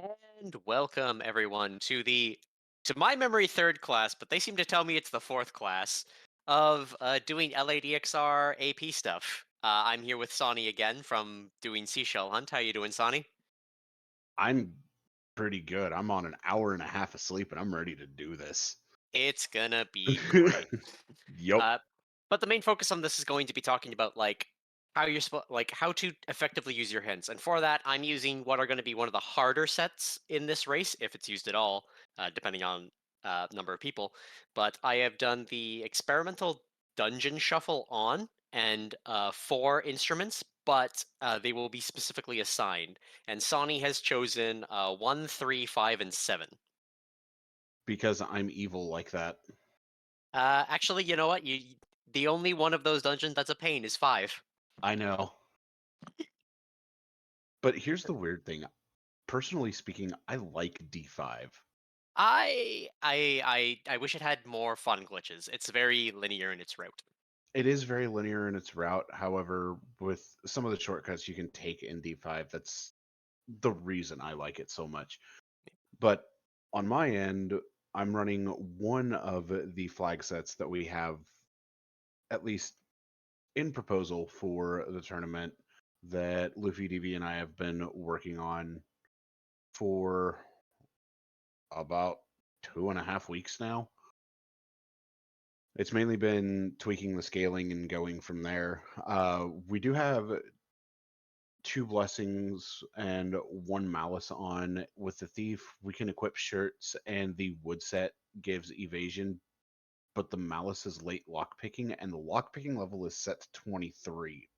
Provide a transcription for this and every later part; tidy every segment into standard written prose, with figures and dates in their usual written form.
And welcome everyone to my memory third class, but they seem to tell me it's the fourth class of doing LADXR AP stuff. I'm here with Sonny again from doing Seashell Hunt. How you doing, Sonny? I'm pretty good. I'm on an hour and a half of sleep and I'm ready to do this. It's gonna be great. Yup. Uh, but the main focus on this is going to be talking about how to effectively use your hints. And for that, I'm using what are going to be one of the harder sets in this race, if it's used at all, depending on number of people. But I have done the experimental dungeon shuffle on and four instruments, but they will be specifically assigned. And Sani has chosen 1, 3, 5, and 7. Because I'm evil like that. Actually, you know what? The only one of those dungeons that's a pain is 5. I know. But here's the weird thing. Personally speaking, I like D5. I wish it had more fun glitches. It's very linear in its route. It is very linear in its route. However, with some of the shortcuts you can take in D5, that's the reason I like it so much. But on my end, I'm running one of the flag sets that we have at least in proposal for the tournament that Luffy DB and I have been working on for about 2.5 weeks now. It's mainly been tweaking the scaling and going from there. We do have two blessings and one malice on. With the thief, we can equip shirts, and the wood set gives evasion, but the malice is late lockpicking, and the lockpicking level is set to 23.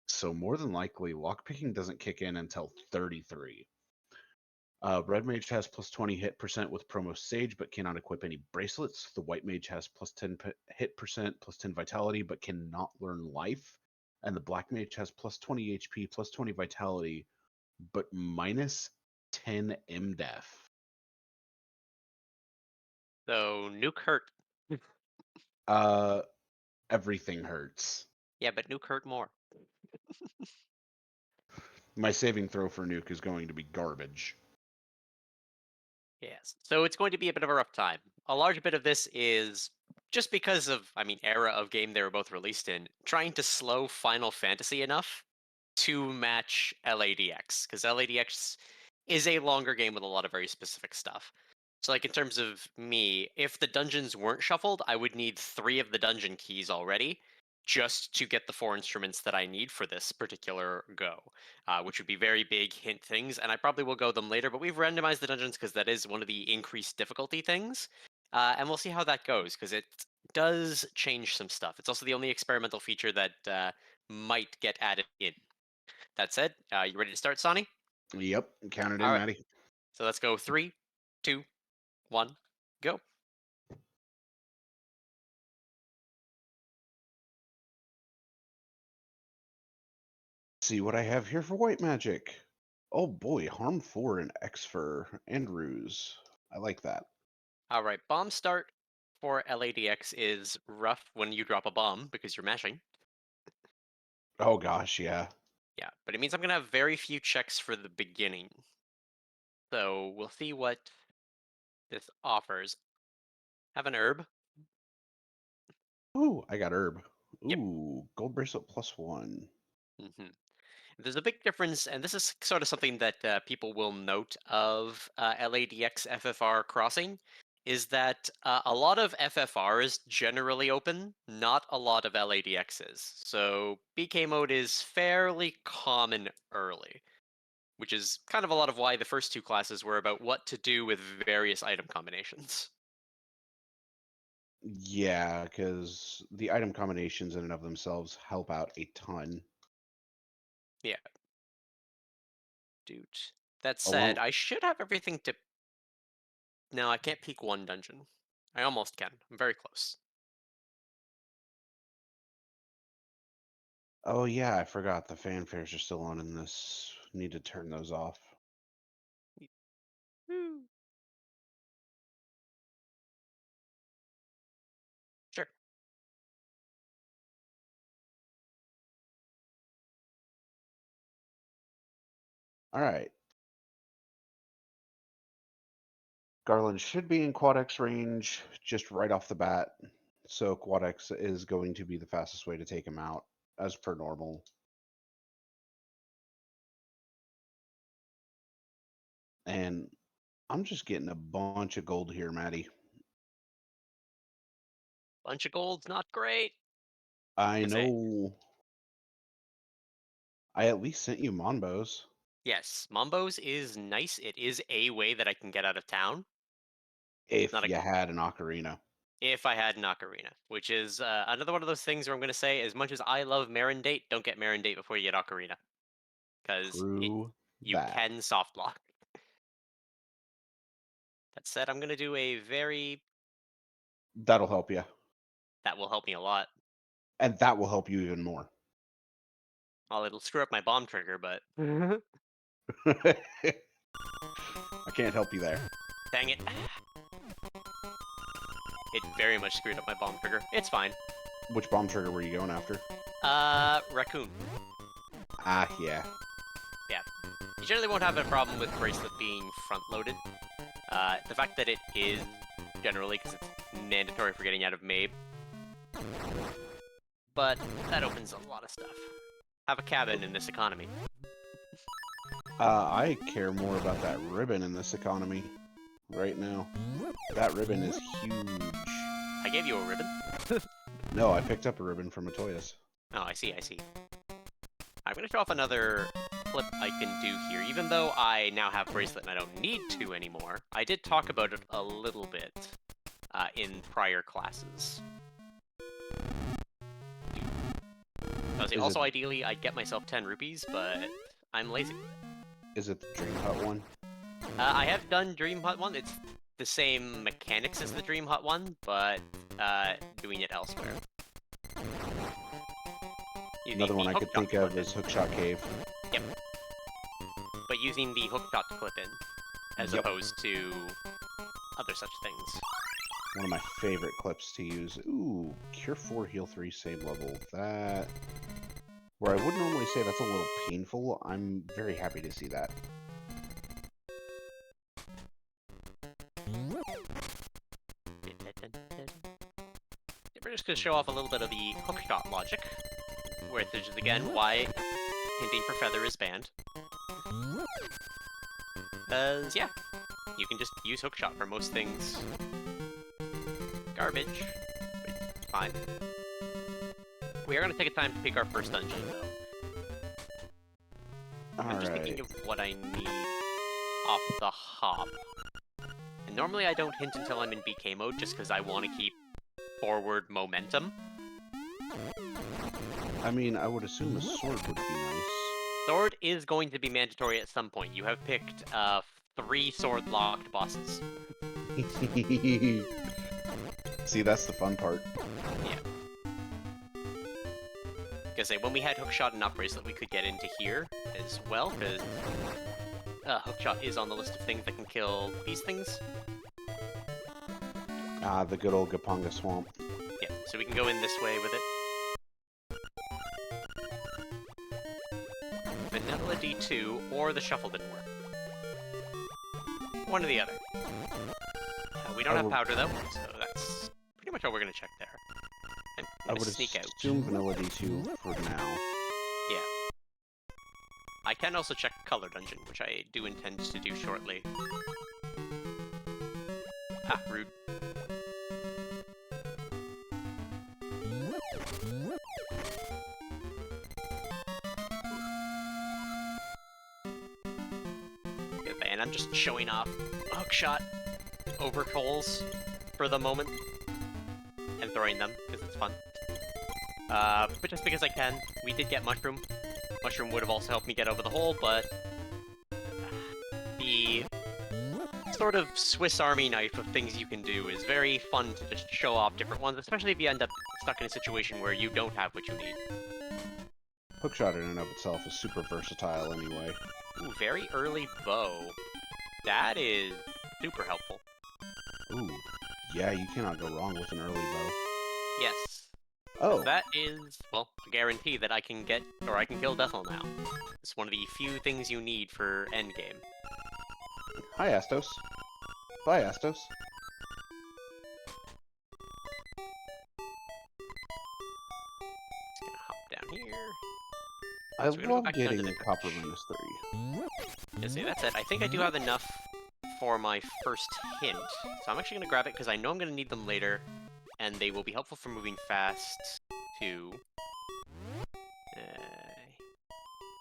So more than likely, lockpicking doesn't kick in until 33. Red Mage has plus 20 hit percent with promo Sage, but cannot equip any bracelets. The White Mage has plus 10 hit percent, plus 10 Vitality, but cannot learn Life. And the Black Mage has plus 20 HP, plus 20 Vitality, but minus 10 MDef. So nuke hurt. Uh, Everything hurts. Yeah, but nuke hurt more. My saving throw for Nuke is going to be garbage. Yes. So it's going to be a bit of a rough time. A large bit of this is just because of, era of game they were both released in, trying to slow Final Fantasy enough to match LADX, because LADX is a longer game with a lot of very specific stuff. So, like, in terms of me, if the dungeons weren't shuffled, I would need 3 of the dungeon keys already just to get the 4 instruments that I need for this particular go, which would be very big hint things. And I probably will go them later, but we've randomized the dungeons because that is one of the increased difficulty things. And we'll see how that goes because it does change some stuff. It's also the only experimental feature that might get added in. That said, you ready to start, Sonny? Yep, count it All in, right. Maddie. So let's go 3, 2, 1, go. See what I have here for white magic. Oh boy, harm 4 and X-Fur and Ruse. I like that. All right. Bomb start for LADX is rough when you drop a bomb because you're mashing. Oh gosh, yeah. Yeah, but it means I'm going to have very few checks for the beginning. So we'll see what this offers. Have an herb. Ooh, I got herb. Yep. Ooh, gold bracelet +1. hmm There's a big difference, and this is sort of something that people will note of LADX FFR crossing, is that a lot of FFR is generally open, not a lot of LADX is. So BK mode is fairly common early, which is kind of a lot of why the first two classes were about what to do with various item combinations. Yeah, because the item combinations in and of themselves help out a ton. Yeah, dude. That said, Along, I should have everything to. No, I can't peek one dungeon. I almost can. I'm very close. oh yeah, I forgot the fanfares are still on in this. Need to turn those off. Woo. Sure. All right. Garland should be in Quad X range just right off the bat. So Quad X is going to be the fastest way to take him out, as per normal. And I'm just getting a bunch of gold here, Maddie. Bunch of gold's not great. I I say, know. I at least sent you Monbos. yes, Mambo's is nice. It is a way that I can get out of town. If Not a you had an ocarina. If I had an ocarina, which is another one of those things where I'm going to say, as much as I love Marindate, don't get Marindate before you get ocarina, because True you that. can soft lock. That said, I'm going to do a very That'll help you. that will help me a lot. And that will help you even more. Well, it'll screw up my bomb trigger, but I can't help you there. dang it. It very much screwed up my bomb trigger. It's fine. Which bomb trigger were you going after? Raccoon. Ah, yeah. You generally won't have a problem with Bracelet being front-loaded. The fact that it is, generally, because it's mandatory for getting out of Mabe. But that opens a lot of stuff. Have a cabin in this economy. I care more about that ribbon in this economy right now. That ribbon is huge. I gave you a ribbon. No, I picked up a ribbon from Matoya's. Oh, I see. I'm going to show off another clip I can do here. Even though I now have Bracelet and I don't need to anymore, I did talk about it a little bit in prior classes. Also, ideally, I'd get myself 10 rupees, but I'm lazy. Is it the Dream Hut one? I have done Dream Hut 1. It's the same mechanics as the Dream Hut 1, but doing it elsewhere. Another one I could think of is Hookshot Cave. Yep. But using the hookshot to clip in, as opposed to other such things. One of my favorite clips to use. Ooh, Cure 4, Heal 3, same level. That... Where I would normally say that's a little painful, I'm very happy to see that. We're just going to show off a little bit of the hookshot logic, where this is again why hinting for feather is banned. Because, yeah, you can just use hookshot for most things. Garbage, but fine. We are going to take a time to pick our first dungeon, though. I'm just thinking of what I need off the hop. And normally I don't hint until I'm in BK mode, just because I want to keep forward momentum. I mean, I would assume a sword would be nice. Sword is going to be mandatory at some point. You have picked 3 sword-locked bosses. See, that's the fun part. Yeah. Because when we had Hookshot and Knock Bracelet, we could get into here as well, because Hookshot is on the list of things that can kill these things. Ah, the good old Gapanga Swamp. Yeah, so we can go in this way with it. Vanilla D2, or the shuffle didn't work. One or the other. We don't have powder, though, so that's pretty much all we're going to check there. I'm going to sneak out. Assume Vanilla D2 for now. Yeah. I can also check Color Dungeon, which I do intend to do shortly. Ah, rude. And I'm just showing off hookshot over trolls for the moment. And throwing them, because it's fun. But just because I can, we did get Mushroom. Mushroom would have also helped me get over the hole, but the sort of Swiss Army knife of things you can do is very fun to just show off different ones, especially if you end up stuck in a situation where you don't have what you need. Hookshot in and of itself is super versatile anyway. Ooh, very early bow. That is super helpful. Ooh, yeah, you cannot go wrong with an early bow. Yes. Oh. That is, well, a guarantee that I can get, or I can kill Deathel now. It's one of the few things you need for endgame. Hi, Astos. Bye, Astos. Just gonna hop down here. I So we're gonna go love back down to getting the copper beach. -3. Yeah, see, that's it. I think I do have enough for my first hint. So I'm actually gonna grab it because I know I'm gonna need them later, and they will be helpful for moving fast too.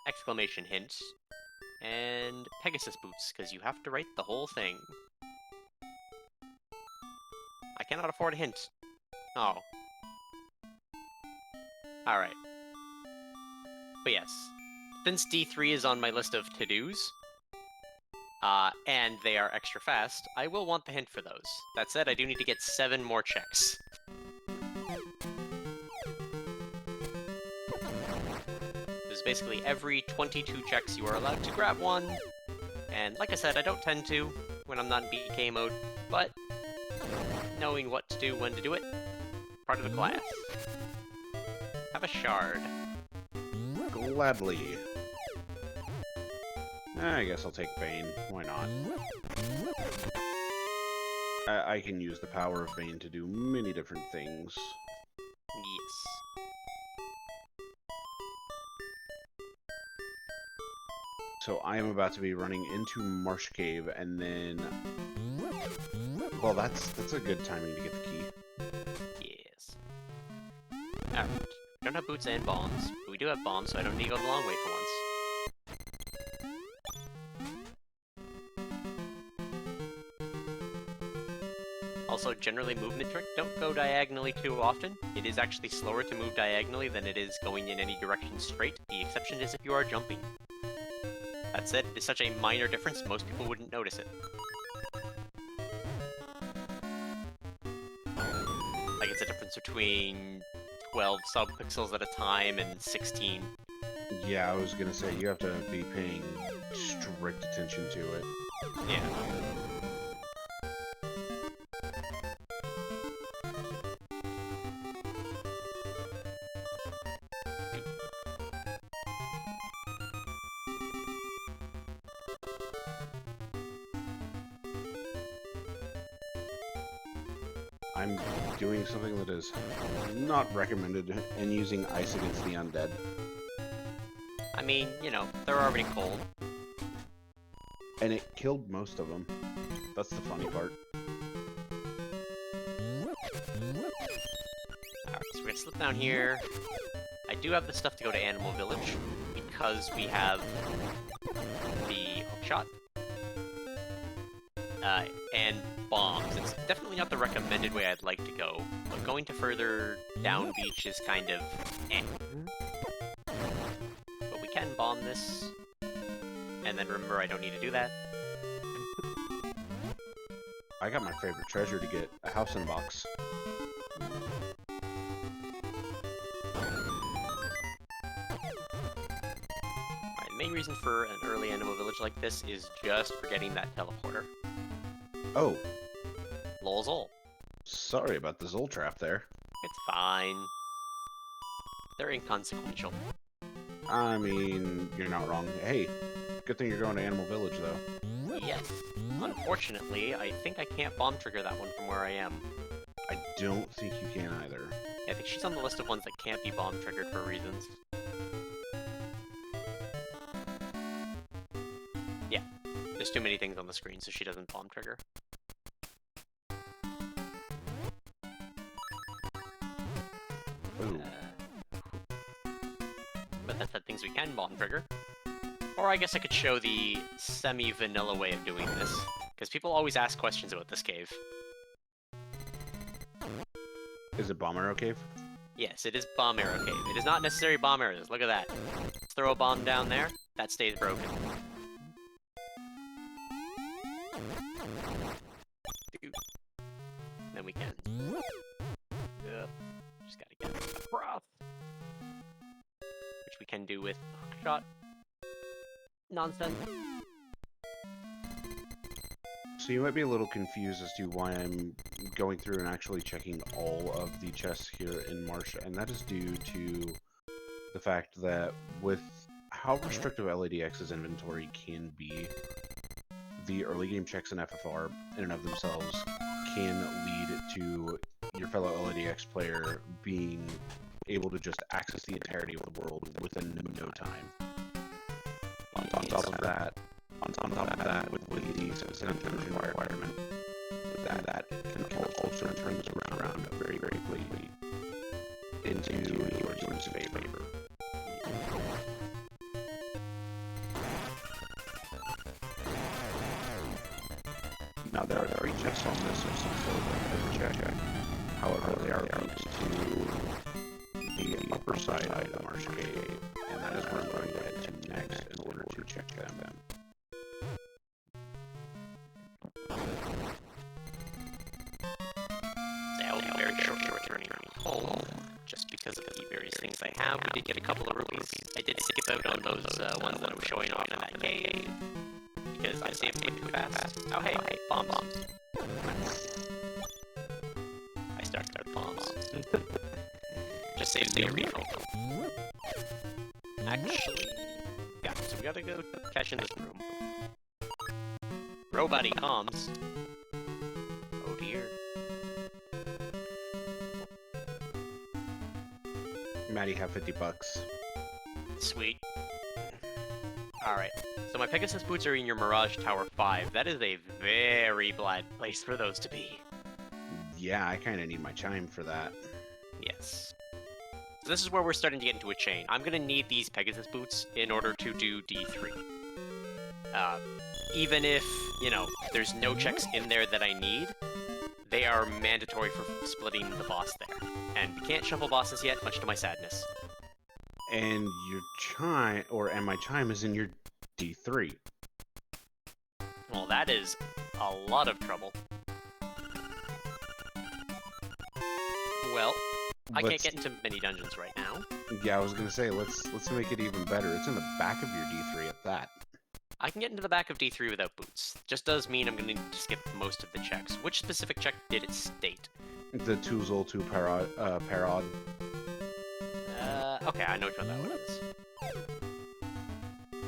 Exclamation hint. And Pegasus boots, because you have to write the whole thing. I cannot afford a hint. Oh. Alright. But yes. Since D3 is on my list of to-dos, and they are extra fast, I will want the hint for those. That said, I do need to get 7 more checks. There's basically every 22 checks you are allowed to grab one, and like I said, I don't tend to when I'm not in BK mode, but knowing what to do when to do it, part of the class. Have a shard. Gladly. I guess I'll take Bane. Why not? I can use the power of Bane to do many different things. Yes. So I am about to be running into Marsh Cave, and then... Well, that's a good timing to get the key. Yes. Alright. We don't have boots and bombs, but we do have bombs, so I don't need to go the long way for once. Also, generally movement trick, don't go diagonally too often. It is actually slower to move diagonally than it is going in any direction straight. The exception is if you are jumping. That said, it is such a minor difference, most people wouldn't notice it. Like, it's a difference between 12 subpixels at a time and 16. Yeah, I was gonna say, you have to be paying strict attention to it. Yeah. I'm doing something that is not recommended, and using ice against the undead. I mean, you know, they're already cold. And it killed most of them. That's the funny part. Alright, so we're gonna slip down here. I do have the stuff to go to Animal Village, because we have the hookshot. And bombs. It's definitely not the recommended way I'd like to go, but going to further down beach is kind of eh. But we can bomb this, and then remember I don't need to do that. I got my favorite treasure to get, a house in a box. Alright, the main reason for an early Animal Village like this is just for getting that teleporter. Oh, Lol Zol. sorry about the Zol trap there. It's fine. They're inconsequential. I mean, you're not wrong. Hey, good thing you're going to Animal Village, though. Yes. Unfortunately, I think I can't bomb trigger that one from where I am. I don't think you can either. I think she's on the list of ones that can't be bomb triggered for reasons. Yeah. There's too many things on the screen, so she doesn't bomb trigger. Ooh. But that said, things we can bomb trigger. Or I guess I could show the semi-vanilla way of doing this, because people always ask questions about this cave. Is it Bomb Arrow Cave? Yes, it is Bomb Arrow Cave. It is not necessary bomb arrows. Look at that. Let's throw a bomb down there. That stays broken. Dude. Then we can. Yep. Just gotta get across. Which we can do with hookshot. Nonsense. So you might be a little confused as to why I'm going through and actually checking all of the chests here in Marsh, and that is due to the fact that with how restrictive LADX's inventory can be, the early game checks in FFR, in and of themselves, can lead to your fellow LADX player being able to just access the entirety of the world within no time. On top of that, with the specific dungeon requirement, that can also turn this around very, very quickly into your team's favor. Now there are 3 checks on this, or some sort of check. However, they are linked to the upper side of the marsh gate, and that is where I'm going to head to next in order to check them. I'll be very shortly returning home, just because of the various things I have. We did get a couple of rupees. I did skip out on those ones that I was showing off in that cave, because I saved them too fast. Oh hey, bombs. I started with bombs. Just saved the refill. Actually, yeah, so we gotta go cash in this room. Robot comms. Oh dear. Maddie, have $50. Sweet. Alright, so my Pegasus boots are in your Mirage Tower 5. That is a very bad place for those to be. Yeah, I kind of need my chime for that. Yes. So this is where we're starting to get into a chain. I'm gonna need these Pegasus boots in order to do D3. Even if, you know, there's no checks in there that I need, they are mandatory for splitting the boss there. And we can't shuffle bosses yet, much to my sadness. And your chime, and my chime is in your D3. Well, that is a lot of trouble. Well, I can't get into many dungeons right now. Yeah, I was gonna say, let's make it even better. It's in the back of your D3 at that. I can get into the back of D3 without boots. Just does mean I'm going to need to skip most of the checks. Which specific check did it state? The Tuzol 2 Parod. Okay, I know which one that one is.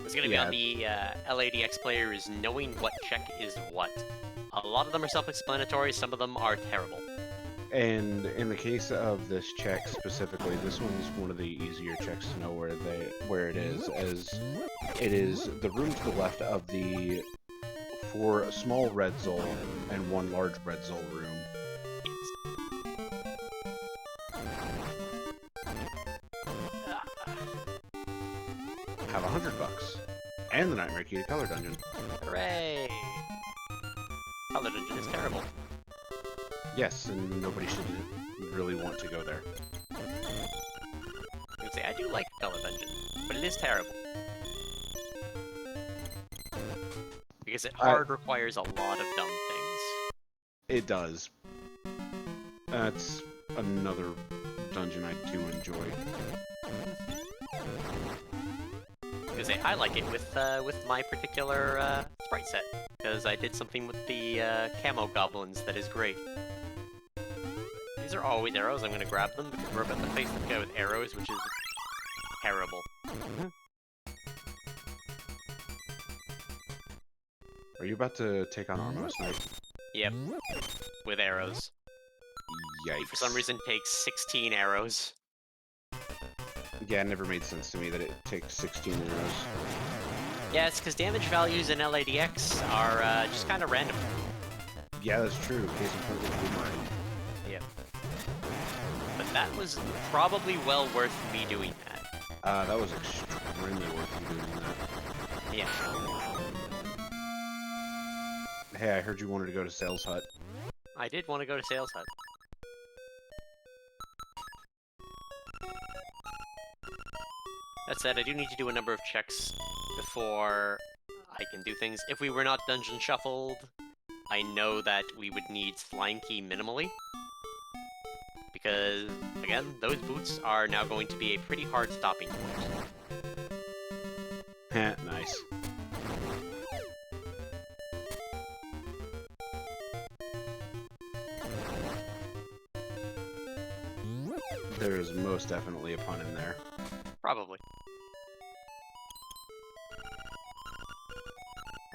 It's going to be on the LADX players knowing what check is what. A lot of them are self-explanatory, some of them are terrible. And in the case of this check specifically, this one's one of the easier checks to know where it is, as it is the room to the left of the 4 small red Zol and 1 large red Zol room. Have $100 and the Nightmare Key to Color Dungeon. Hooray! Color Dungeon is terrible. Yes, and nobody should really want to go there. I would say I do like Color Dungeon, but it is terrible. Because it requires a lot of dumb things. It does. That's another dungeon I do enjoy. Because I like it with my particular sprite set, because I did something with the camo goblins that is great. These are always arrows. I'm gonna grab them because we're about to face the guy with arrows, which is terrible. Are you about to take on Armo Snipe? Yep. With arrows. Yikes. He for some reason takes 16 arrows. Yeah, it never made sense to me that it takes 16 arrows. Yeah, it's because damage values in LADX are just kind of random. Yeah, that's true. Case in point with Boomerang. Yep. But that was probably well worth me doing that. That was extremely worth you doing that. Yeah. Hey, I heard you wanted to go to Sales Hut. I did want to go to Sales Hut. That said, I do need to do a number of checks before I can do things. If we were not dungeon shuffled, I know that we would need Flying Key minimally. Because, again, those boots are now going to be a pretty hard stopping point. Heh, nice. There is most definitely a pun in there. Probably.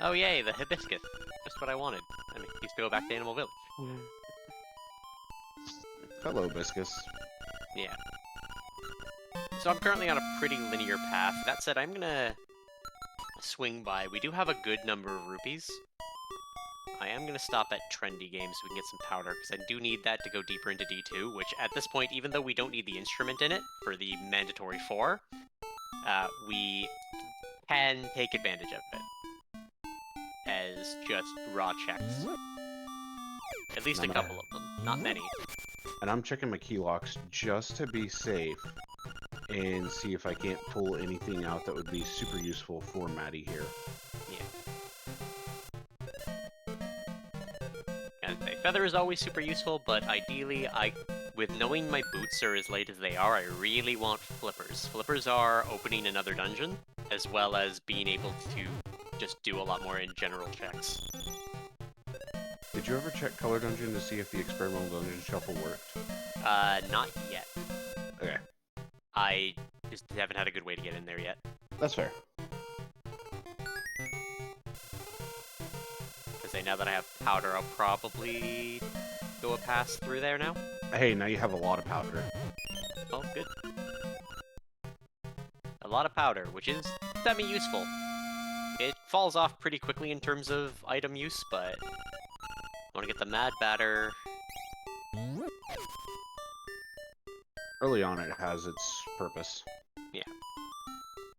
Oh yay, the hibiscus. Just what I wanted. And an excuse to go back to Animal Village. Hello, Biscus. Yeah. So I'm currently on a pretty linear path. That said, I'm gonna swing by. We do have a good number of rupees. I am gonna stop at Trendy Games so we can get some powder, because I do need that to go deeper into D2, which at this point, even though we don't need the instrument in it for the mandatory 4, we can take advantage of it as just raw checks. At least a couple of them, not many. And I'm checking my key locks just to be safe and see if I can't pull anything out that would be super useful for Maddie here. Yeah. And Feather is always super useful, but ideally, with knowing my boots are as late as they are, I really want flippers. Flippers are opening another dungeon, as well as being able to just do a lot more in general checks. Did you ever check Color Dungeon to see if the experimental dungeon shuffle worked? Not yet. Okay. I just haven't had a good way to get in there yet. That's fair. Because now that I have powder, I'll probably go a pass through there now. Hey, now you have a lot of powder. Oh, good. A lot of powder, which is semi-useful. It falls off pretty quickly in terms of item use, but I want to get the Mad Batter. Early on, it has its purpose. Yeah.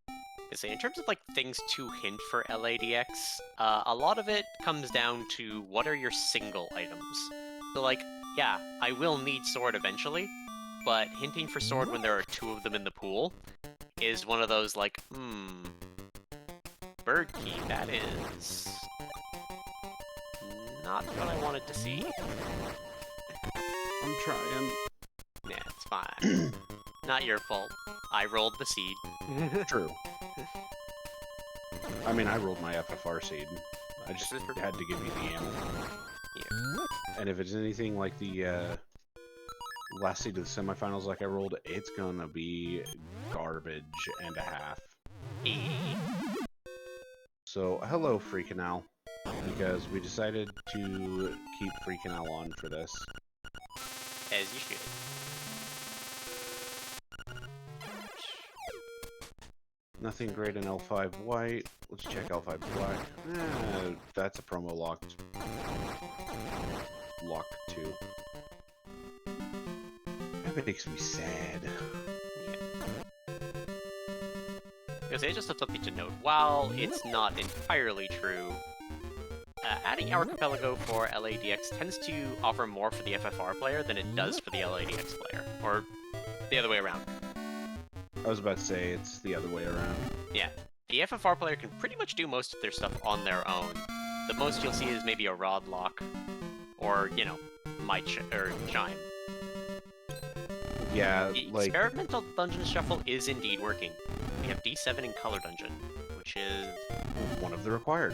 I say, in terms of like things to hint for LADX, a lot of it comes down to what are your single items. So like, yeah, I will need sword eventually, but hinting for sword when there are 2 of them in the pool is one of those like, bird key, that is not what I wanted to see. I'm trying. Yeah, it's fine. Not your fault. I rolled the seed. True. I mean, I rolled my FFR seed. I just had to give you the ammo. Yeah. And if it's anything like the last seed of the semifinals like I rolled, it's gonna be garbage and a half. So, hello, Free Canal. Because we decided to keep Free Canal on for this. As you should. Nothing great in L5 white. Let's check L5 black. That's a promo locked. Lock 2. That makes me sad. Because it's just something to note. While it's not entirely true, adding Archipelago for LADX tends to offer more for the FFR player than it does for the LADX player. Or the other way around. I was about to say it's the other way around. Yeah. The FFR player can pretty much do most of their stuff on their own. The most you'll see is maybe a rod lock, or, you know, my chime. Yeah, The like... experimental dungeon shuffle is indeed working. We have D7 in Color Dungeon, which is... one of the required.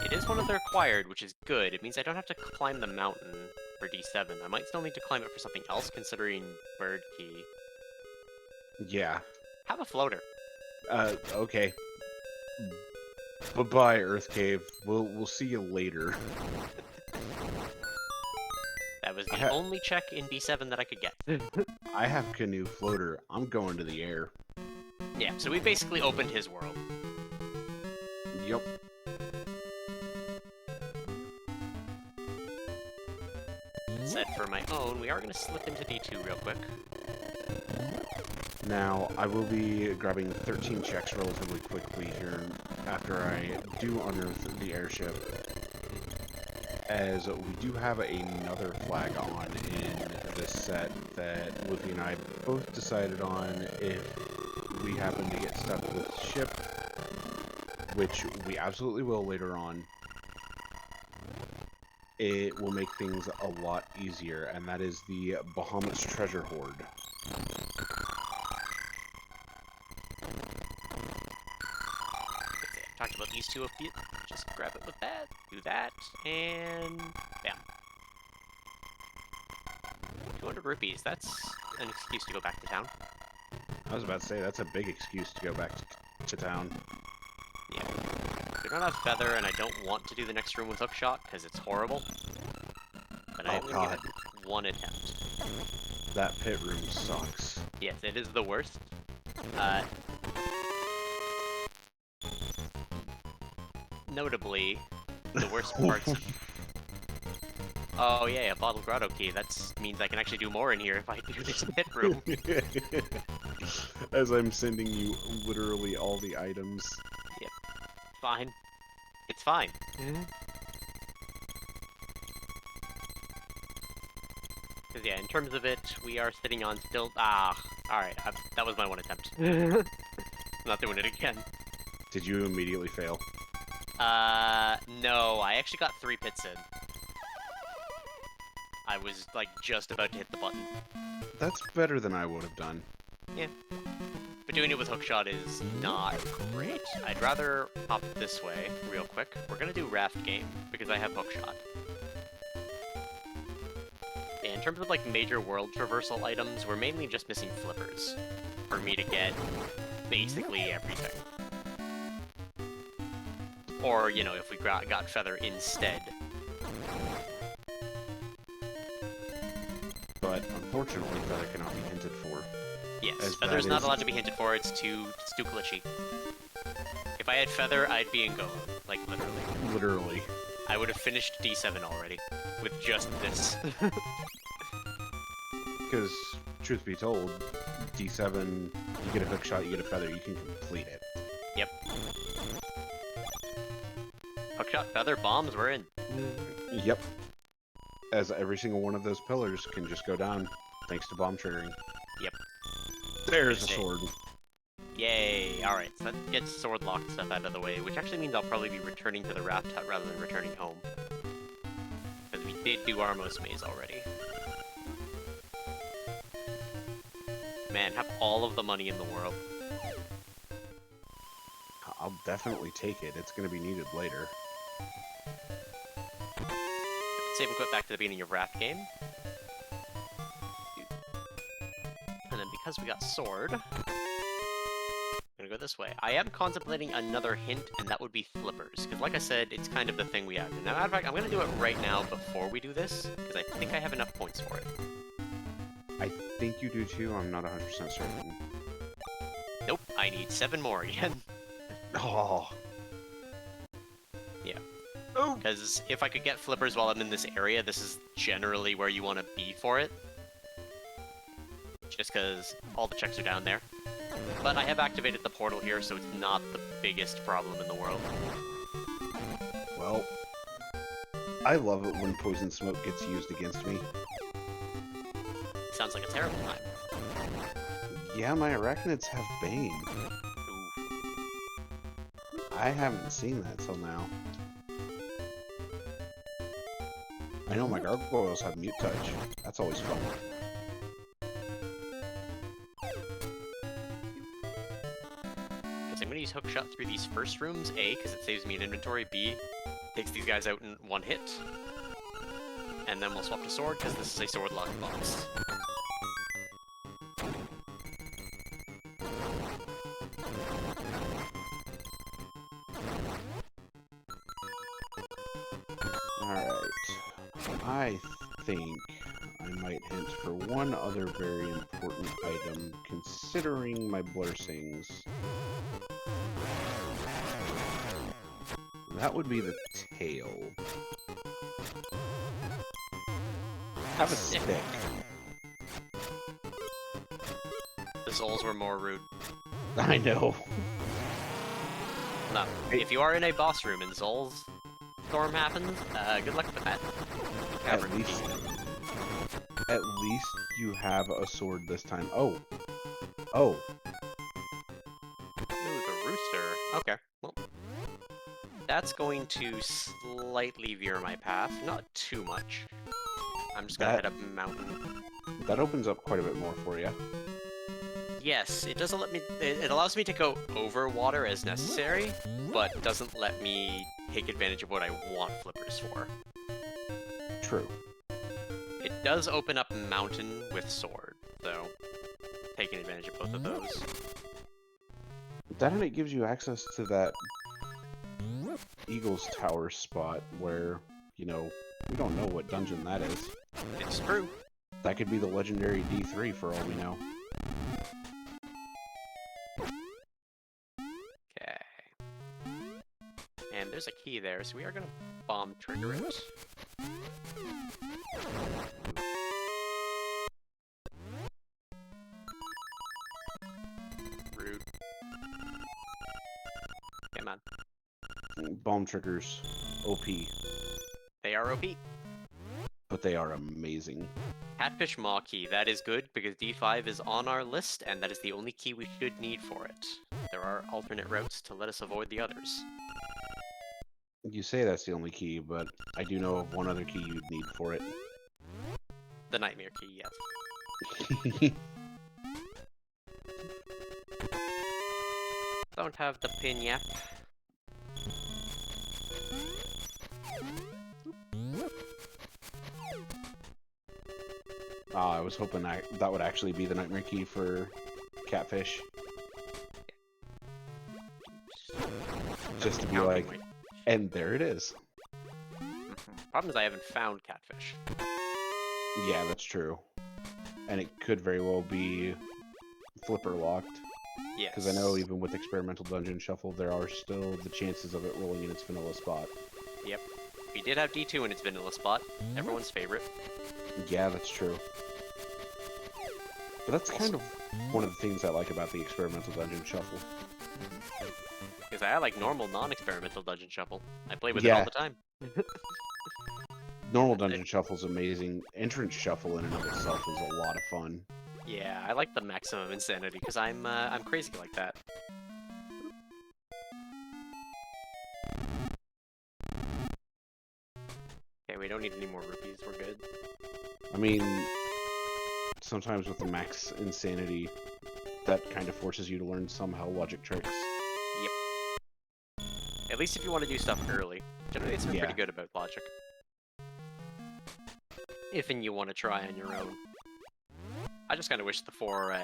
It is one of the required, which is good. It means I don't have to climb the mountain for D7. I might still need to climb it for something else, considering Bird Key. Yeah. Have a floater. Okay. Bye-bye, Earth Cave. We'll see you later. That was the only check in D7 that I could get. I have Canoe Floater. I'm going to the air. Yeah, so we basically opened his world. Yep. Said for my own, we are going to slip into D2 real quick. Now, I will be grabbing 13 checks relatively quickly here after I do unearth the airship, as we do have another flag on in this set that Woofy and I both decided on if we happen to get stuck with ship, which we absolutely will later on. It will make things a lot easier, and that is the Bahamut's Treasure Hoard. Talked about these two a bit. Just grab it with that, do that, and bam. 200 rupees. That's an excuse to go back to town. I was about to say, that's a big excuse to go back to town. Yeah. do not have Feather, and I don't want to do the next room with Hookshot, because it's horrible. But I am going to give it one attempt. That pit room sucks. Yes, it is the worst. Notably, the worst parts... Oh yeah, a bottle grotto key. That means I can actually do more in here if I do this pit room. As I'm sending you literally all the items. Yep. Fine. It's fine. Because yeah, in terms of it, we are sitting on still... alright. That was my one attempt. I'm not doing it again. Did you immediately fail? No. I actually got 3 pits in. I was, like, just about to hit the button. That's better than I would have done. Yeah. But doing it with Hookshot is not great. I'd rather hop this way real quick. We're gonna do Raft Game, because I have Hookshot. Yeah, in terms of, like, major world traversal items, we're mainly just missing flippers for me to get basically everything. Or, you know, if we got Feather instead. But unfortunately, Feather cannot be hinted for. Yes, Feather's not allowed to be hinted for, it's too glitchy. If I had Feather, I'd be in Go, like literally. Literally. I would have finished D7 already, with just this. Because, truth be told, D7, you get a Hookshot, you get a Feather, you can complete it. Yep. Hookshot, Feather, bombs, we're in. Yep. As every single one of those pillars can just go down, thanks to bomb triggering. Yep. There's a sword. Yay! Alright, so that gets sword locked stuff out of the way, which actually means I'll probably be returning to the raft hut rather than returning home. Because we did do Armos Maze already. Man, have all of the money in the world. I'll definitely take it. It's going to be needed later. Save and quit back to the beginning of Raft Game. And then because we got Sword, I'm gonna go this way. I am contemplating another hint, and that would be Flippers. Because like I said, it's kind of the thing we have. Now, matter of fact, I'm gonna do it right now before we do this, because I think I have enough points for it. I think you do too, I'm not 100% certain. Nope, I need 7 more again. Oh. Yeah. Because if I could get Flippers while I'm in this area, this is generally where you want to be for it. Just because all the checks are down there. But I have activated the portal here, so it's not the biggest problem in the world. Well, I love it when poison smoke gets used against me. Sounds like a terrible time. Yeah, my arachnids have Bane. Ooh. I haven't seen that till now. I know my gargoyles have mute touch. That's always fun. Because I'm going to use Hookshot through these first rooms, A, because it saves me an inventory, B, takes these guys out in one hit. And then we'll swap to Sword, because this is a sword lock box. I think I might hint for one other very important item, considering my blessings. That would be the tail. Have a stick. The Souls were more rude. I know. No, if you are in a boss room and Zol's storm happens, good luck with that. At least you have a sword this time. Oh. Oh. Ooh, the rooster. Okay, well. That's going to slightly veer my path. Not too much. I'm just gonna head up mountain. That opens up quite a bit more for you. Yes, it doesn't let me... It allows me to go over water as necessary, but doesn't let me take advantage of what I want flippers for. True. It does open up mountain with sword, so taking advantage of both of those. Then it gives you access to that Eagle's Tower spot where, you know, we don't know what dungeon that is. It's true. That could be the legendary D3 for all we know. Okay. And there's a key there, so we are gonna bomb trigger it. Rude. Come on. Bomb triggers, OP, They are OP. but they are amazing. Catfish Maw key, that is good because D5 is on our list and that is the only key we should need for it. There are alternate routes to let us avoid the others. You say that's the only key, but I do know of one other key you'd need for it. The Nightmare key, yes. Don't have the pin yet. I was hoping that would actually be the nightmare key for Catfish. Just to be like, and there it is. Problem is I haven't found Catfish. Yeah, that's true. And it could very well be flipper locked. Yes. Because I know even with experimental dungeon shuffle, there are still the chances of it rolling in its vanilla spot. Yep. We did have D2 in its vanilla spot. Everyone's favorite. Yeah, that's true. But that's kind of one of the things I like about the experimental dungeon shuffle. Because I like normal, non-experimental dungeon shuffle. I play with it Yeah. all the time. Normal dungeon shuffle's amazing. Entrance shuffle in and of itself is a lot of fun. Yeah, I like the maximum insanity because I'm crazy like that. Okay, we don't need any more rupees. We're good. I mean, sometimes with the max insanity, that kind of forces you to learn some hell logic tricks. Yep. At least if you want to do stuff early. Generally, it's been pretty good about logic. If and you want to try on your own. I just kind of wish the 4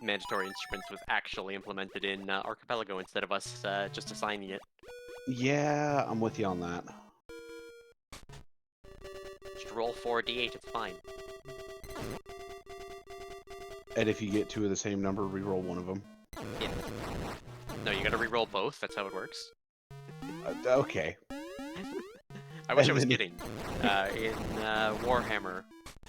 mandatory instruments was actually implemented in Archipelago instead of us just assigning it. Yeah, I'm with you on that. Just roll 4d8, it's fine. And if you get 2 of the same number, reroll one of them. Yeah. No, you gotta re-roll both, that's how it works. Okay. I wish I was kidding. In Warhammer,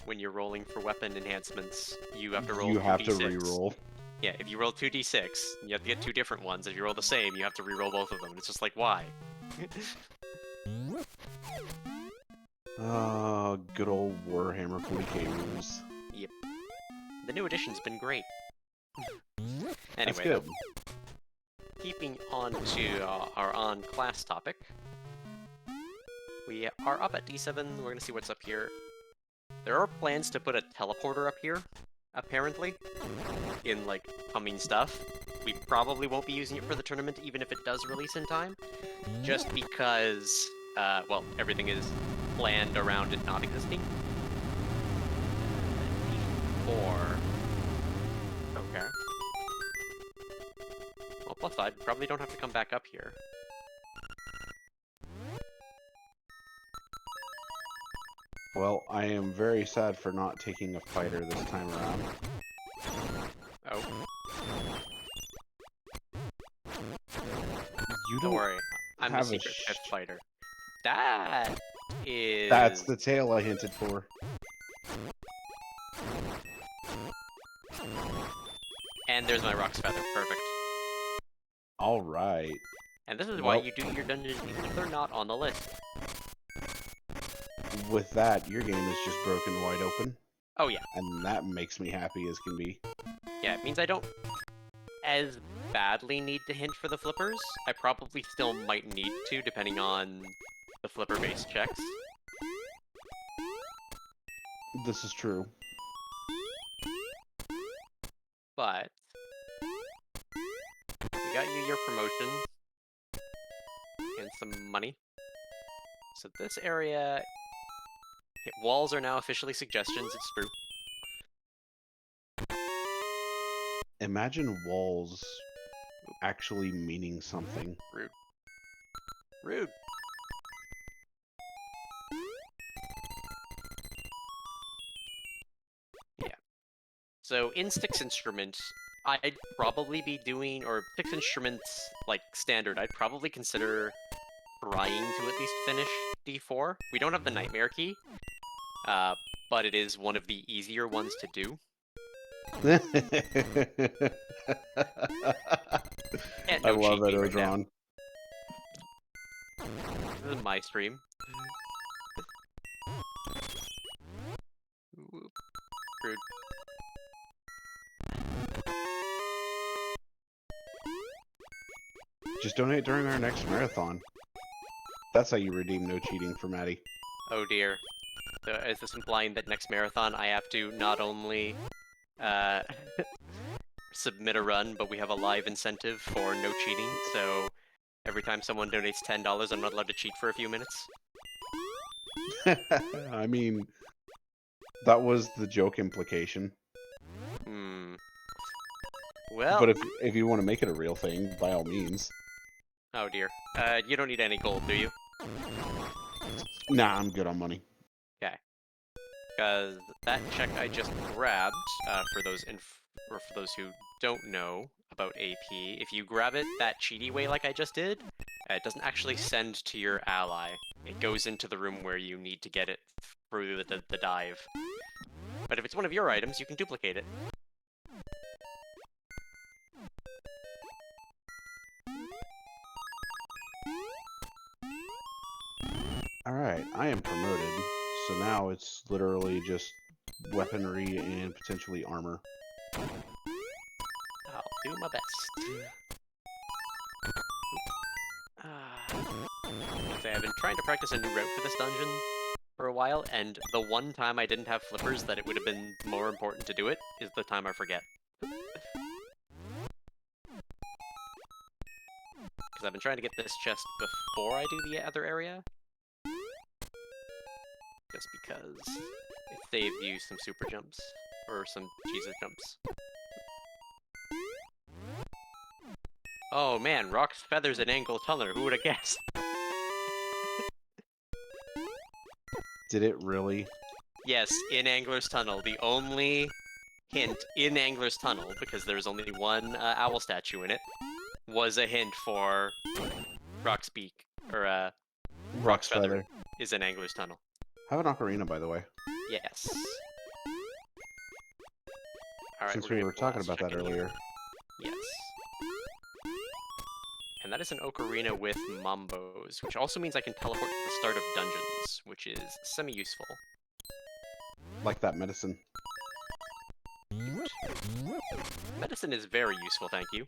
when you're rolling for weapon enhancements, you have to roll You 2d6. have to re-roll. Yeah, if you roll 2d6, you have to get 2 different ones. If you roll the same, you have to re-roll both of them. It's just like, why? Good old Warhammer 40k rules. Yep. The new edition's been great. That's Anyway, good. keeping on to our on-class topic, we are up at D7. We're gonna see what's up here. There are plans to put a teleporter up here, apparently, in, like, coming stuff. We probably won't be using it for the tournament, even if it does release in time, just because, well, everything is planned around it not existing. D4. Okay. Well, plus side, probably don't have to come back up here. Well, I am very sad for not taking a fighter this time around. Oh. You Don't worry, I'm the have a secret fifth fighter. That is... That's the tail I hinted for. And there's my Rock's Feather, perfect. Alright. And this is why you do your dungeons even if they're not on the list. With that, your game is just broken wide open. Oh yeah. And that makes me happy as can be. Yeah, it means I don't as badly need to hint for the flippers. I probably still might need to, depending on the flipper-based checks. This is true. But we got you your promotion and some money. So this area, walls are now officially suggestions. It's true. Imagine walls actually meaning something. Rude. Rude. Yeah. So in Six Instruments, I'd probably be doing, or Six Instruments, like, standard, I'd probably consider trying to at least finish D4. We don't have the Nightmare Key, but it is one of the easier ones to do. I No love cheat that, me right now. Odron. This is my stream. Whoop. Rude. Just donate during our next marathon. That's how you redeem no cheating for Maddie. Oh dear. So is this implying that next marathon I have to not only submit a run, but we have a live incentive for no cheating, so every time someone donates $10, I'm not allowed to cheat for a few minutes? I mean, that was the joke implication. Hmm. Well... But if you want to make it a real thing, by all means. Oh dear. You don't need any gold, do you? Nah, I'm good on money. Okay. Because that check I just grabbed, for those who don't know about AP, if you grab it that cheaty way like I just did, it doesn't actually send to your ally. It goes into the room where you need to get it through the dive. But if it's one of your items, you can duplicate it. Alright, I am promoted, so now it's literally just weaponry and potentially armor. I'll do my best. I've been trying to practice a new route for this dungeon for a while, and the one time I didn't have flippers that it would have been more important to do it is the time I forget. Because I've been trying to get this chest before I do the other area. Just because it saves you some super jumps, or some Jesus jumps. Oh man, rocks, feathers, and angle tunnel, who would have guessed? Did it really? Yes, in Angler's Tunnel, the only hint in Angler's Tunnel, because there's only one owl statue in it, was a hint for Rock's Beak, or Rock's Feather is in Angler's Tunnel. I have an ocarina, by the way. Yes. Alright, Since we were talking about that earlier. Yes. And that is an ocarina with Mambos, which also means I can teleport to the start of dungeons, which is semi-useful. Like that medicine. Medicine is very useful, thank you.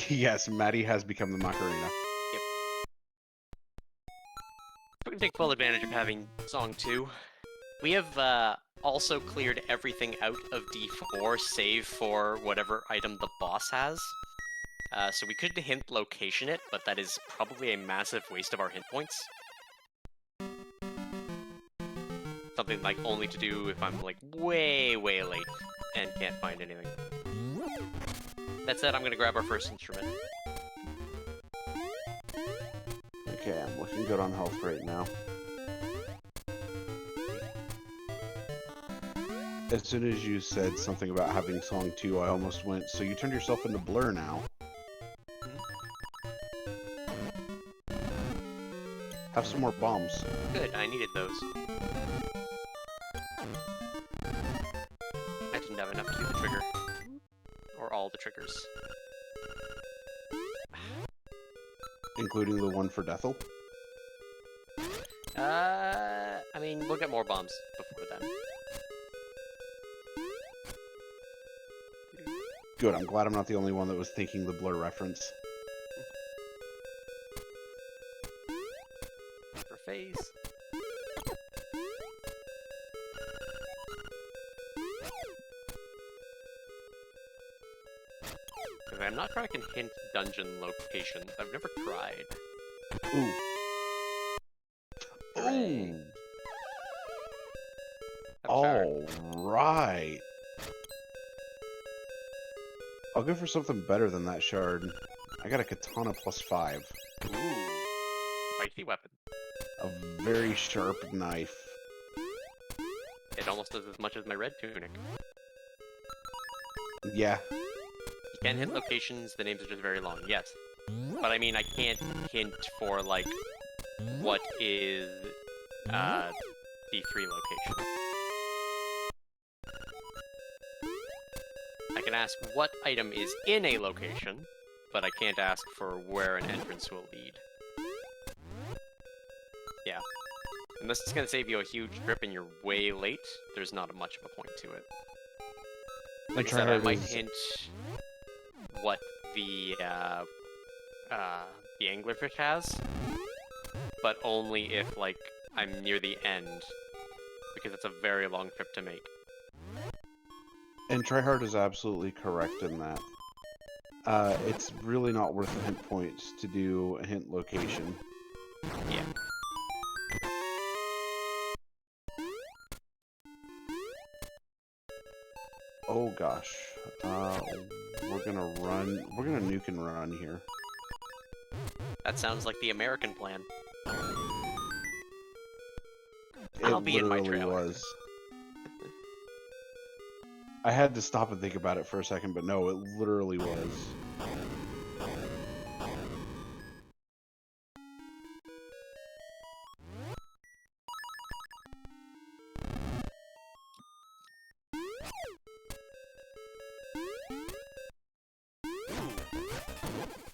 Yes, Maddie has become the Macarena. Yep. We can take full advantage of having Song 2. We have also cleared everything out of D4, save for whatever item the boss has. So we could hint location it, but that is probably a massive waste of our hint points. Something like only to do if I'm like way late and can't find anything. That said, I'm gonna grab our first instrument. Okay, I'm looking good on health right now. As soon as you said something about having Song 2, I almost went, so you turned yourself into Blur now. Have some more bombs. Good, I needed those. I didn't have enough to do the trigger. Or all the triggers. Including the one for Deathel? I mean, we'll get more bombs before then. Good, I'm glad I'm not the only one that was thinking the Blur reference. For phase. If I'm not sure I can hint dungeon locations. I've never tried. Ooh. Hooray. Ooh. All right. I'll go for something better than that shard. I got a katana +5. Ooh, spicy weapon. A very sharp knife. It almost does as much as my red tunic. Yeah. You can't hit locations, the names are just very long, yes. But I mean, I can't hint for, like, what is, the 3 location. I can ask what item is in a location, but I can't ask for where an entrance will lead. Yeah. Unless it's gonna save you a huge trip and you're way late, there's not much of a point to it. Like I said, I might hint what the anglerfish has, but only if, like, I'm near the end, because it's a very long trip to make. And Tryhard is absolutely correct in that. It's really not worth the hint points to do a hint location. Yeah. Oh gosh. We're gonna nuke and run here. That sounds like the American plan. It I'll be in my literally trailer. was. I had to stop and think about it for a second, but no, it literally was.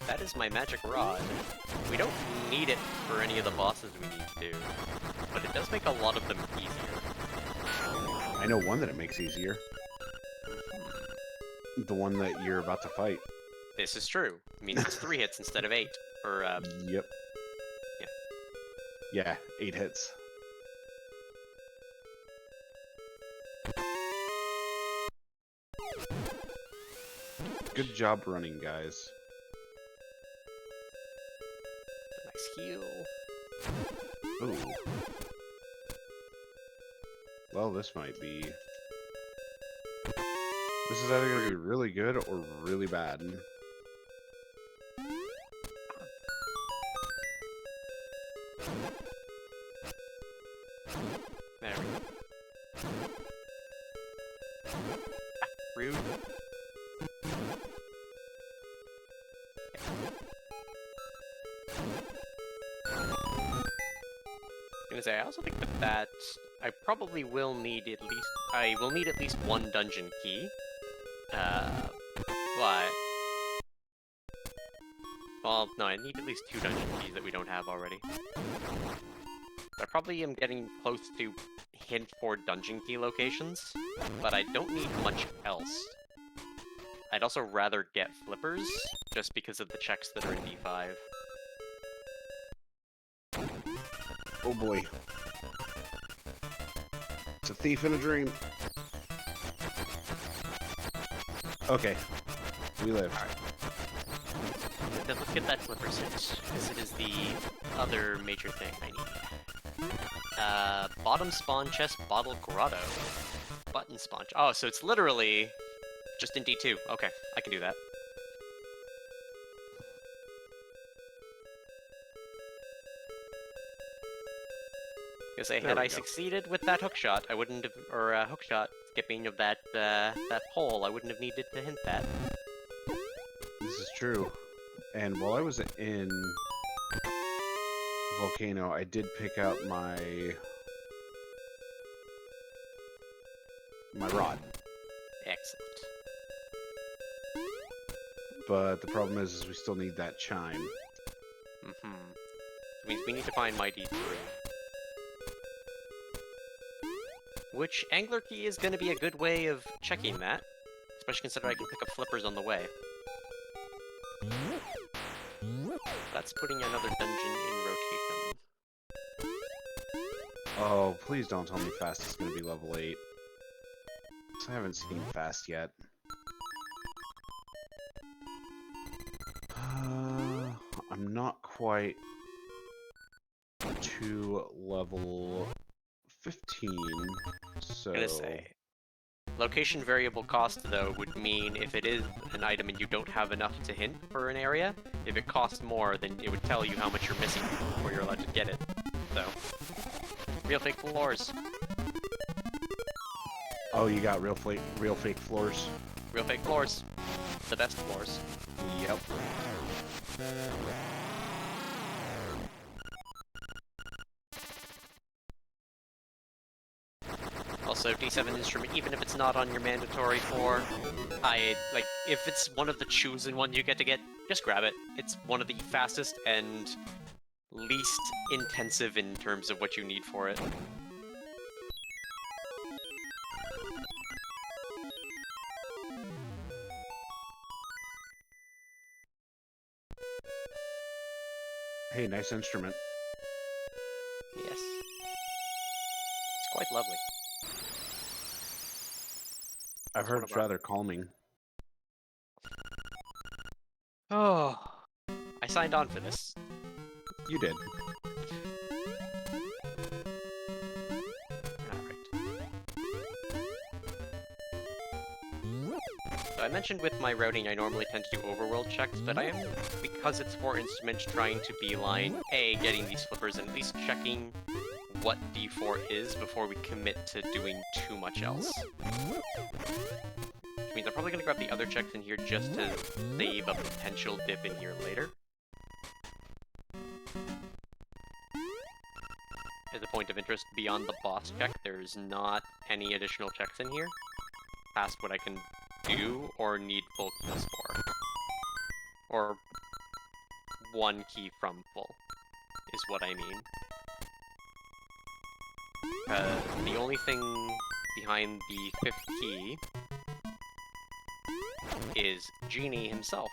That is my magic rod. We don't need it for any of the bosses we need to do, but it does make a lot of them easier. I know one that it makes easier. The one that you're about to fight. This is true. It means it's 3 hits instead of 8. Or, Yep. yeah. Yeah, 8 hits. Good job running, guys. Nice heal. Ooh. Well, this might be... This is either going to be really good or really bad. There we go. Rude. I was gonna say, I also think that I probably will need at least... I will need at least 1 dungeon key. But... Well, no, I need at least 2 dungeon keys that we don't have already. I probably am getting close to hint for dungeon key locations, but I don't need much else. I'd also rather get flippers, just because of the checks that are in D5. Oh boy. It's a thief in a dream. Okay. We live. Alright. Then let's get that flipper hit, because it is the other major thing I need. Bottom spawn chest, bottle grotto. Button spawn. Oh, so it's literally just in D2. Okay, I can do that. Because had I succeeded with that hookshot, I wouldn't have, or hookshot skipping of that that pole, I wouldn't have needed to hint that. This is true. And while I was in Volcano, I did pick out my rod. Excellent. But the problem is we still need that chime. Mm-hmm. Which means we need to find my D3. Which angler key is going to be a good way of checking that, especially considering I can pick up flippers on the way. That's putting another dungeon in rotation. Oh, please don't tell me fast is going to be level 8. I haven't seen fast yet. I'm not quite to level 15, so... I'm gonna say, Location variable cost, though, would mean if it is an item and you don't have enough to hint for an area, if it costs more, then it would tell you how much you're missing before you're allowed to get it. So, real fake floors. Oh, you got real fake floors? Real fake floors. The best floors. Yep. Also, D7 instrument, even if it's not on your mandatory 4, if it's one of the chosen one you get, just grab it. It's one of the fastest and least intensive in terms of what you need for it. Hey, nice instrument. Yes. It's quite lovely. I've heard it's rather calming. Oh, I signed on for this. You did. So I mentioned with my routing I normally tend to do overworld checks, but I am, because it's 4 instruments, trying to beeline A, getting these flippers, and at least checking what D4 is before we commit to doing too much else. Which means I'm probably going to grab the other checks in here just to save a potential dip in here later. As a point of interest, beyond the boss check, there's not any additional checks in here past what I can do or need full keys for. Or 1 key from full, is what I mean. The only thing behind the 5th key is Genie himself.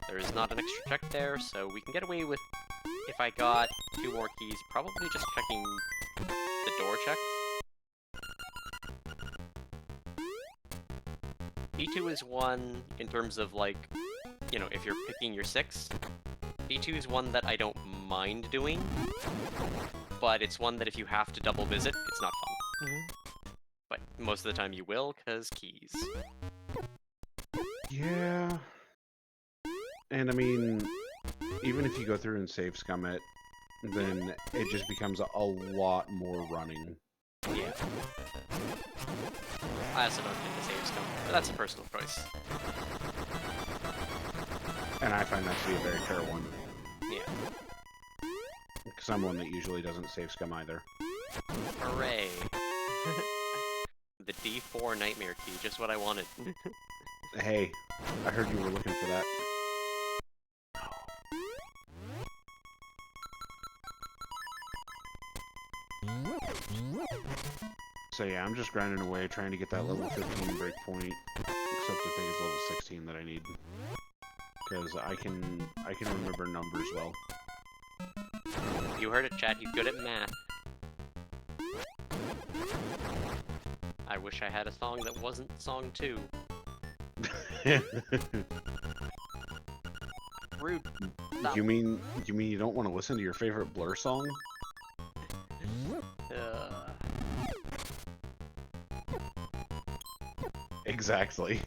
There is not an extra check there, so we can get away with, if I got 2 more keys, probably just checking the door checks. B2 is one, in terms of, like, you know, if you're picking your 6, B2 is one that I don't mind doing, but it's one that if you have to double visit, it's not fun. But most of the time you will, because keys. Yeah. And I mean, even if you go through and save scum it, then it just becomes a lot more running. Yeah. I also don't think the save scum, but that's a personal choice. And I find that to be a very fair one. Yeah. Because I'm one that usually doesn't save scum either. Hooray. The D4 nightmare key, just what I wanted. Hey, I heard you were looking for that. So yeah, I'm just grinding away, trying to get that level 15 breakpoint, except I think it's level 16 that I need. Because I can remember numbers well. You heard it, chat, he's good at math. I wish I had a song that wasn't song 2. Rude. Stop. You mean you don't want to listen to your favorite Blur song? Exactly.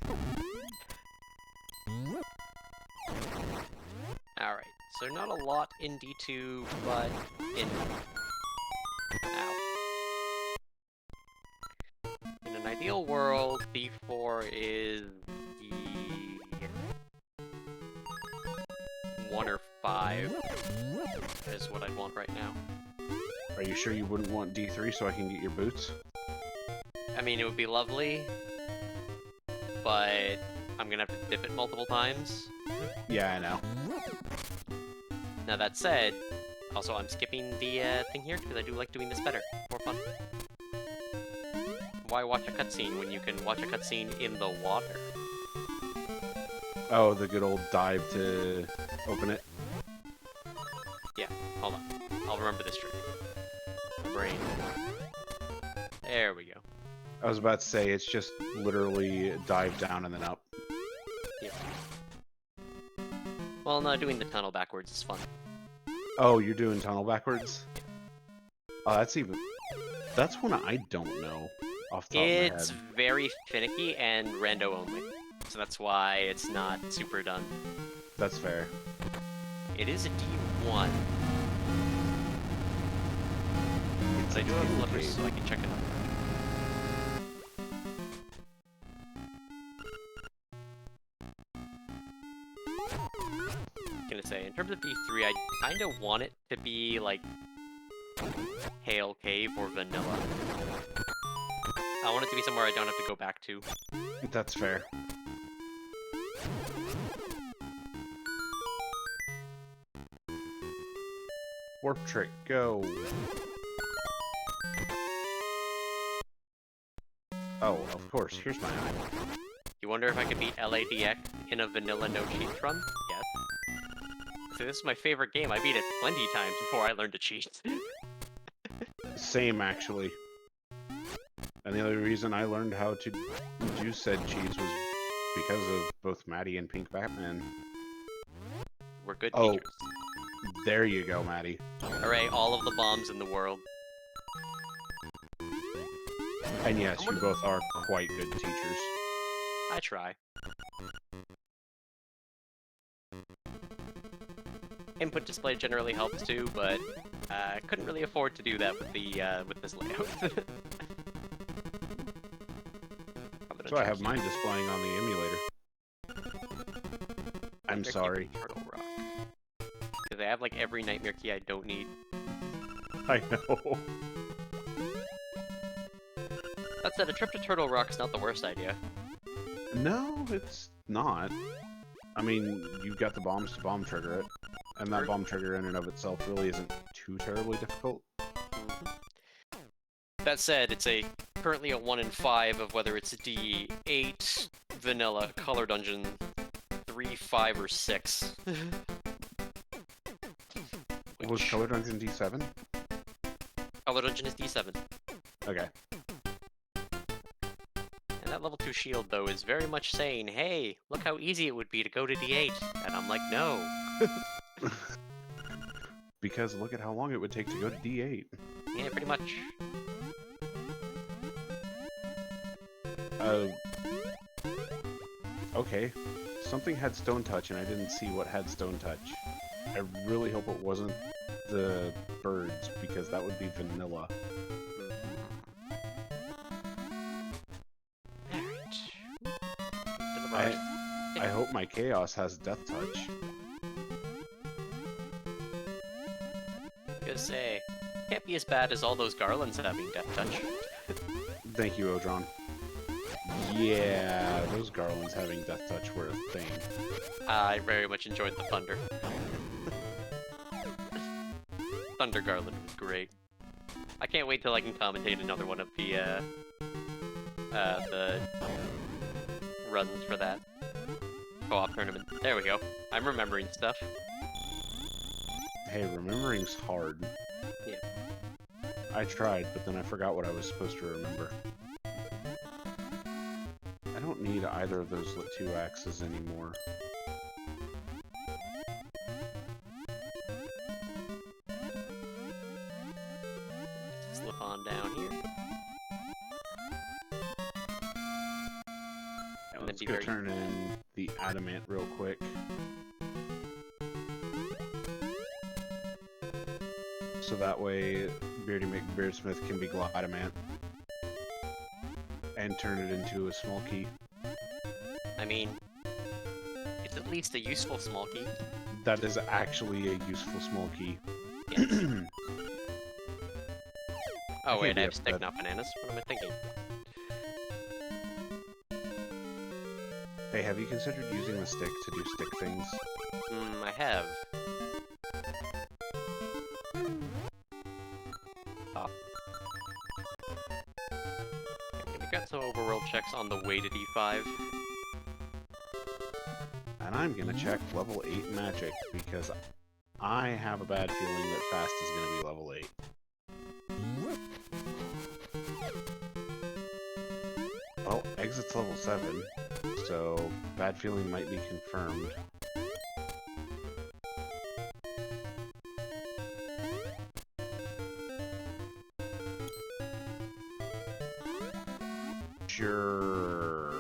Alright, so not a lot in D2, but in... Ow. In an ideal world, D4 is the 1 or 5 is what I'd want right now. Are you sure you wouldn't want D3 so I can get your boots? I mean, it would be lovely, but I'm gonna have to dip it multiple times. Yeah, I know. Now that said, also I'm skipping the thing here because I do like doing this better. More fun. Why watch a cutscene when you can watch a cutscene in the water? Oh, the good old dive to open it? Yeah, hold on. I'll remember this trick. Brain. There we go. I was about to say, it's just literally dive down and then up. Yeah. Well, no, doing the tunnel backwards is fun. Oh, you're doing tunnel backwards? Oh, that's one I don't know. off the top of my It's head. very finicky and rando only. So that's why it's not super done. That's fair. It is a D1. It's But I do have a flippers, so I can check it out. Gonna say, in terms of D3, I kind of want it to be like Hail Cave or Vanilla. I want it to be somewhere I don't have to go back to. That's fair. Warp trick, go. Oh, of course. Here's my eye. You wonder if I could beat LADX in a vanilla no cheats run? Yes. So this is my favorite game. I beat it plenty times before I learned to cheat. Same, actually. And the only reason I learned how to do said cheats was because of both Maddie and Pink Batman. We're good Oh. teachers. There you go, Maddie. Hooray, all of the bombs in the world. And yes, you both are quite good teachers. I try. Input display generally helps too, but I couldn't really afford to do that with the with this layout. So I have mine displaying on the emulator. I'm sorry. Turtle Rock. Because I have like every nightmare key I don't need. I know. That said, a trip to Turtle Rock is not the worst idea. No, it's not. I mean, you've got the bombs to bomb trigger it. And that bomb trigger in and of itself really isn't too terribly difficult. That said, it's currently a 1 in 5 of whether it's D8, vanilla, color dungeon, 3, 5, or 6. Was Color Dungeon D7? Color dungeon is D7. Okay. And that level 2 shield, though, is very much saying, hey, look how easy it would be to go to D8. And I'm like, no. Because look at how long it would take to go to D8. Yeah, pretty much. Okay. Something had Stone Touch, and I didn't see what had Stone Touch. I really hope it wasn't the birds, because that would be vanilla. Alright. I hope my Chaos has Death Touch. Gonna say, can't be as bad as all those garlands having Death Touch. Thank you, Odron. Yeah, those garlands having Death Touch were a thing. I very much enjoyed the Thunder. Thunder Garland was great. I can't wait till I can commentate another one of the runs for that co-op tournament. There we go. I'm remembering stuff. Hey, remembering's hard. Yeah. I tried, but then I forgot what I was supposed to remember. I don't need either of those 2 axes anymore. Slip on down here. And Let's go turn in the adamant real quick. So that way, Beardy McBeardsmith can be adamant and turn it into a small key. I mean, it's at least a useful small key. That is actually a useful small key. Yes. Oh can't wait, be I have upset. stick, not bananas. What am I thinking? Hey, have you considered using the stick to do stick things? I have. We got some overworld checks on the way to D5. And I'm gonna check level 8 magic, because I have a bad feeling that Fast is gonna be level 8. Well, exit's level 7, so bad feeling might be confirmed. Sure.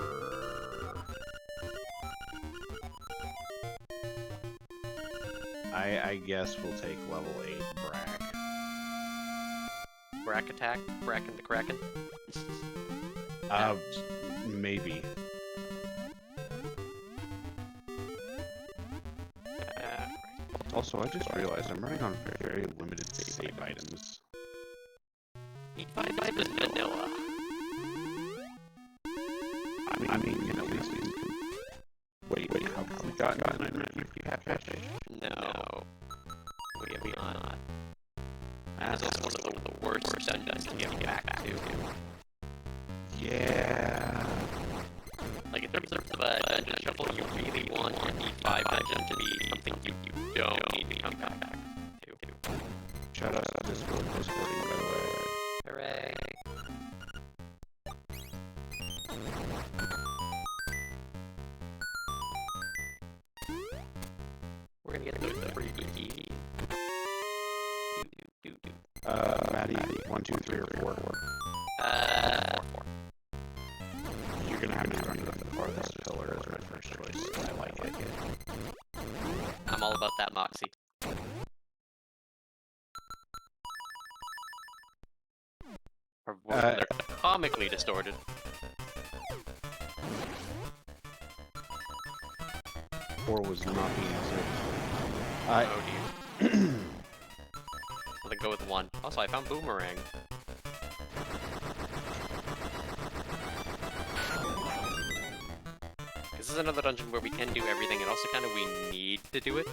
I guess we'll take level 8 Brack. Brack attack, Bracken the Kraken. Maybe. Also, I just realized I'm running on very limited save items. E5 is vanilla. I mean, you know, at least you can... Wait, how have we gotten 950 cash? No. We have not. And it's also one of the worst dungeons to get back to. Yeah. Like, in terms of a dungeon shuffle, you really want your E5 dungeon to be something you don't need to come back to. Shout out to Discording, by the way. Hooray. We're gonna get those pretty easy. Maddie, 1, 2, 3, or 4? 4. You're gonna have me run to the farthest pillar as my first choice. I like it. I'm all about that moxie. Or they're comically distorted. Four was not the answer. Oh dear. Well, then go with 1. Also, I found Boomerang. This is another dungeon where we can do everything, and also kind of we need to do it.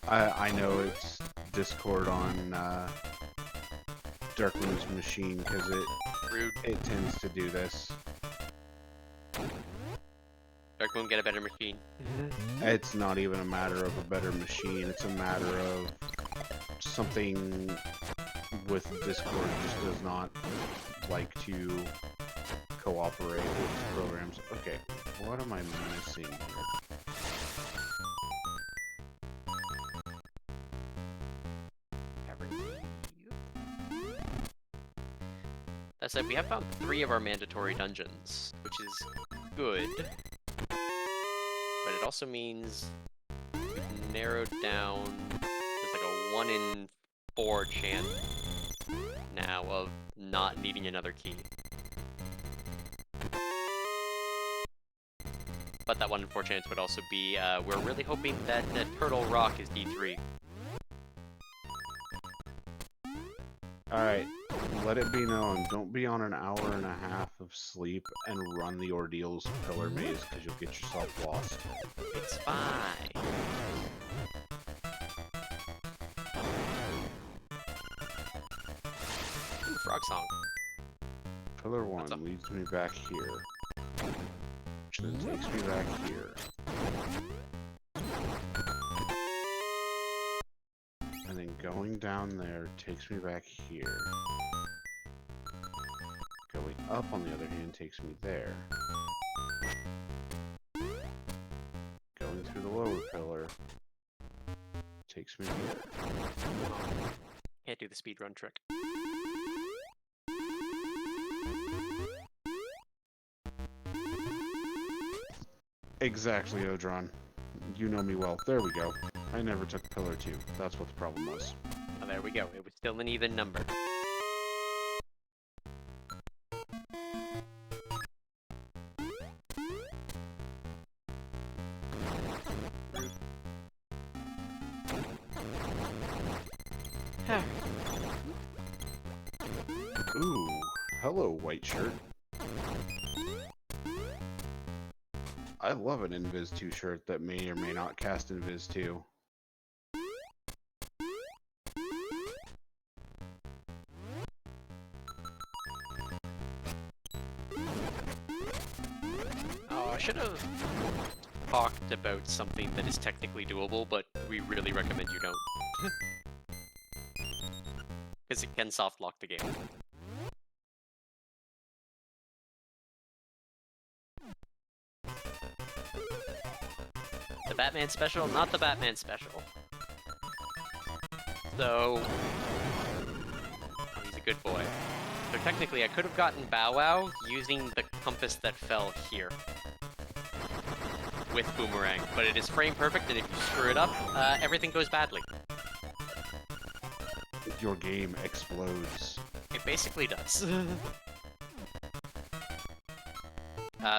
I know it's Discord on Darkmoon's machine because Rude. it tends to do this. Darkmoon, get a better machine. It's not even a matter of a better machine, it's a matter of something with Discord just does not like to cooperate with programs. Okay, what am I missing here? That said, we have found 3 of our mandatory dungeons, which is good. But it also means we've narrowed down, there's like a 1 in 4 chance now of not needing another key. But that 1 in 4 chance would also be, we're really hoping that Turtle Rock is D3. Alright, let it be known, don't be on an hour and a half of sleep and run the Ordeal's Pillar Maze because you'll get yourself lost. It's fine. Ooh, frog song. Pillar 1 leads me back here, which then takes me back here. And then going down there takes me back here. Going up, on the other hand, takes me there. Going through the lower pillar takes me here. Can't do the speedrun trick. Exactly, Odron. You know me well. There we go. I never took Pillar 2. That's what the problem was. Oh, there we go. It was still an even number. Ooh, hello, white shirt. I love an Invis 2 shirt that may or may not cast Invis 2. Oh, I should have talked about something that is technically doable, but we really recommend you don't. Because it can soft lock the game. The Batman special, not the Batman special. So, good boy. So technically, I could have gotten Bow Wow using the compass that fell here with Boomerang, but it is frame perfect, and if you screw it up, everything goes badly. Your game explodes. It basically does.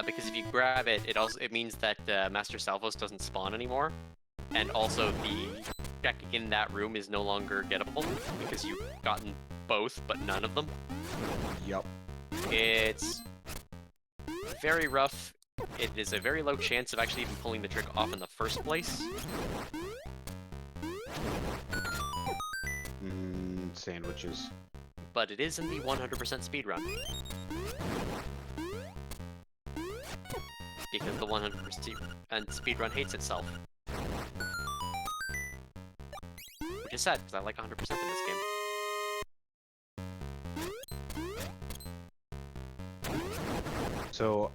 Because if you grab it, it means that Master Salvos doesn't spawn anymore, and also the check in that room is no longer gettable because you've gotten both, but none of them. Yup. It's very rough. It is a very low chance of actually even pulling the trick off in the first place. Sandwiches. But it is in the 100% speedrun. Because the 100% speedrun hates itself. Which is sad, because I like 100% in this game. So,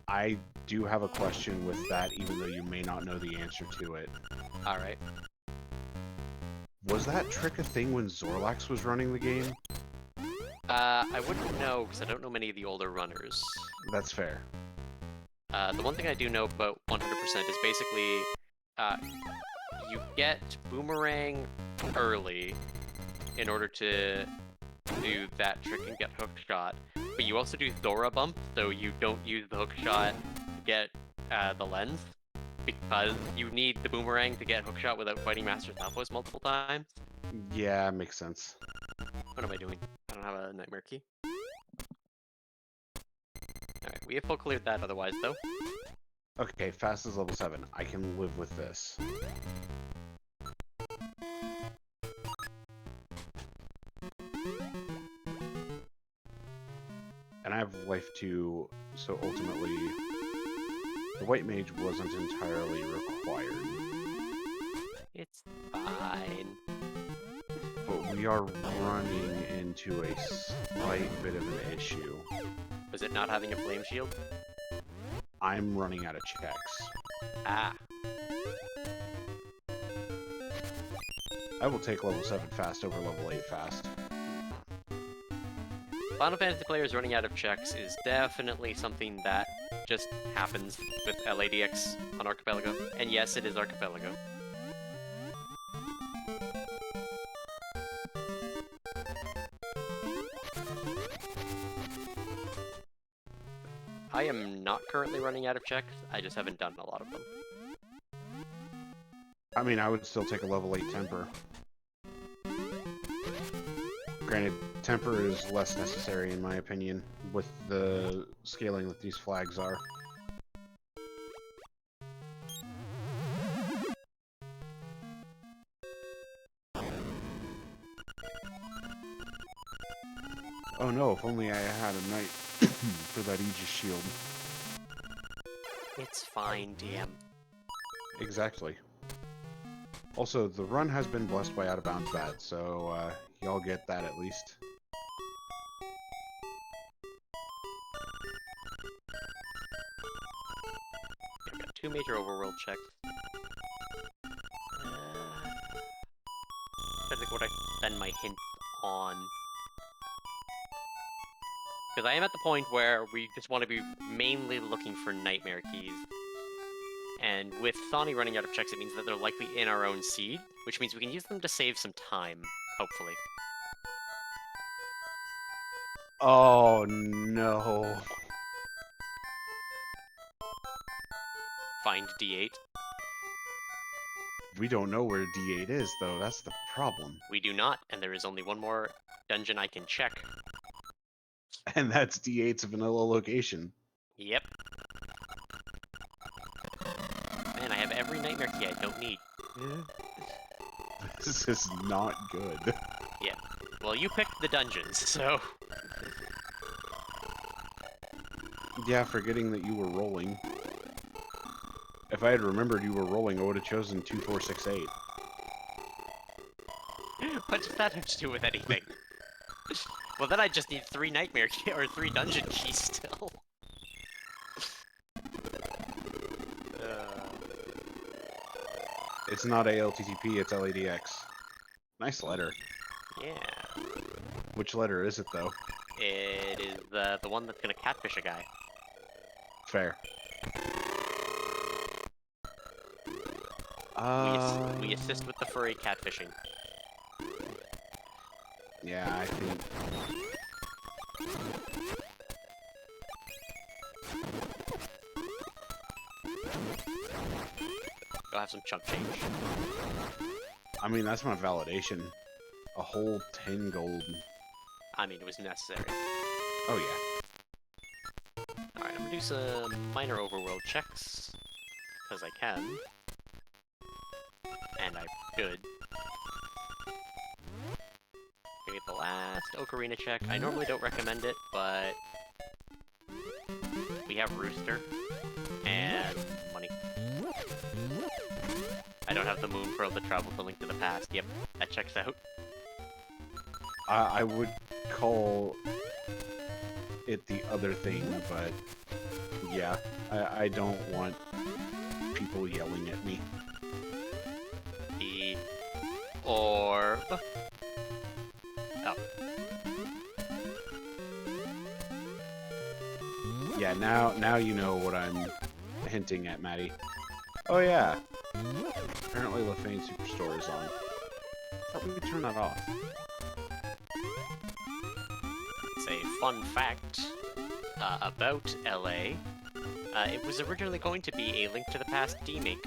I do have a question with that, even though you may not know the answer to it. Alright. Was that trick a thing when Zorlax was running the game? I wouldn't know, because I don't know many of the older runners. That's fair. The one thing I do know about 100% is basically, you get Boomerang early in order to do that trick and get hook shot, but you also do Thora Bump, so you don't use the hook shot to get the lens, because you need the Boomerang to get hook shot without fighting Master Salvos multiple times. Yeah, makes sense. What am I doing? I don't have a nightmare key. Alright, we have full cleared that otherwise, though. Okay, fast is level 7. I can live with this. And I have life 2, so ultimately, the White Mage wasn't entirely required. It's fine. But we are running into a slight bit of an issue. Was it not having a flame shield? I'm running out of checks. Ah. I will take level 7 fast over level 8 fast. Final Fantasy players running out of checks is definitely something that just happens with LADX on Archipelago. And yes, it is Archipelago. I am not currently running out of checks, I just haven't done a lot of them. I mean, I would still take a level 8 temper. Granted, temper is less necessary in my opinion, with the scaling that these flags are. Oh no, if only I had a knight for that Aegis shield. It's fine, DM. Exactly. Also, the run has been blessed by out of bounds bad, so y'all get that at least. I've got 2 major overworld checks. I think what I spend my hints on. Because I am at the point where we just want to be mainly looking for nightmare keys. And with Thani running out of checks, it means that they're likely in our own seed, which means we can use them to save some time, hopefully. Oh no. Find D8. We don't know where D8 is, though. That's the problem. We do not, and there is only one more dungeon I can check. And that's D8's vanilla location. Yep. Man, I have every nightmare key I don't need. This is not good. Yeah. Well, you picked the dungeons, so... Yeah, forgetting that you were rolling. If I had remembered you were rolling, I would have chosen 2, 4, 6, 8. What does that have to do with anything? Well, then I just need 3 nightmare key or 3 dungeon keys still. It's not ALTTP, it's LADX. Nice letter. Yeah. Which letter is it, though? It is the one that's gonna catfish a guy. Fair. We assist with the furry catfishing. Yeah, I think... Go have some chump change. I mean, that's my validation. A whole 10 gold. I mean, it was necessary. Oh, yeah. Alright, I'm gonna do some minor overworld checks. Because I can. And I should. Gonna get the last Ocarina check. I normally don't recommend it, but... we have Rooster. And money. I don't have the Moon Pearl to travel to Link to the Past. Yep, that checks out. I would call it the other thing, but yeah, I don't want people yelling at me. The orb. Oh. Yeah, now you know what I'm hinting at, Maddie. Oh yeah. Apparently Lefane Superstore is on. How about we turn that off? It's a fun fact about LA. It was originally going to be a Link to the Past remake.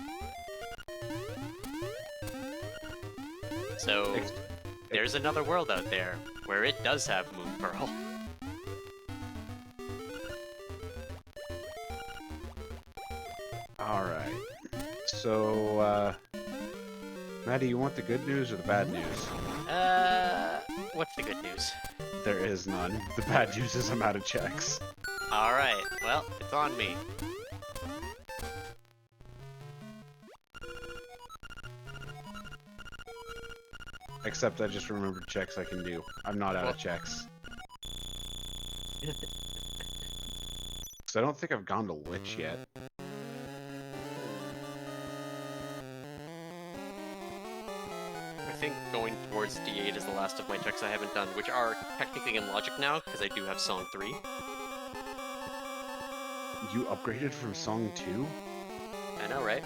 So, there's another world out there where it does have Moon Pearl. Alright. So, Maddie, you want the good news or the bad news? What's the good news? There is none. The bad news is I'm out of checks. Alright, well, it's on me. Except I just remembered checks I can do. I'm not out of checks. So I don't think I've gone to Lich yet. I think going towards D8 is the last of my checks I haven't done, which are technically in Logic now, because I do have Song 3. You upgraded from Song 2? I know, right?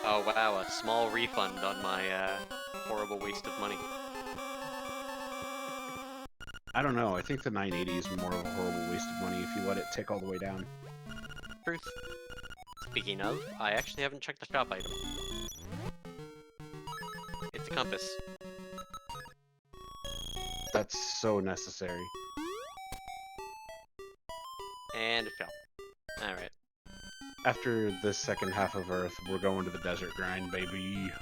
Oh wow, a small refund on my horrible waste of money. I don't know, I think the 980 is more of a horrible waste of money if you let it tick all the way down. Truth. Speaking of, I actually haven't checked the shop item. It's a compass. That's so necessary. And a shell. Alright. After the second half of Earth, we're going to the desert grind, baby.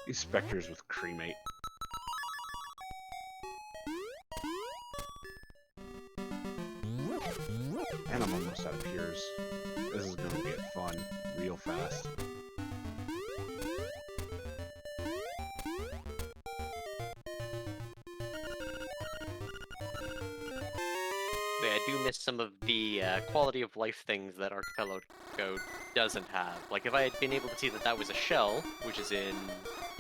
These specters with cremate. And I'm almost out of peers. This is gonna get fun real fast. Yeah, I do miss some of the quality of life things that Archipelago doesn't have. Like, if I had been able to see that that was a shell, which is in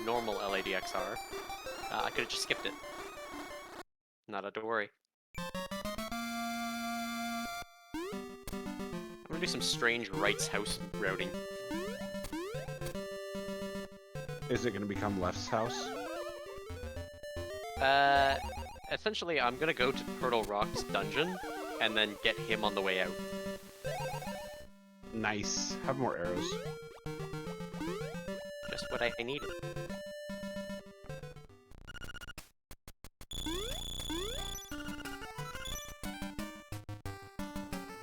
normal LADXR, I could have just skipped it. Not had to worry. I'm gonna do some strange Wright's house routing. Is it gonna become Left's house? Essentially, I'm gonna go to Turtle Rock's dungeon, and then get him on the way out. Nice. Have more arrows. Just what I needed.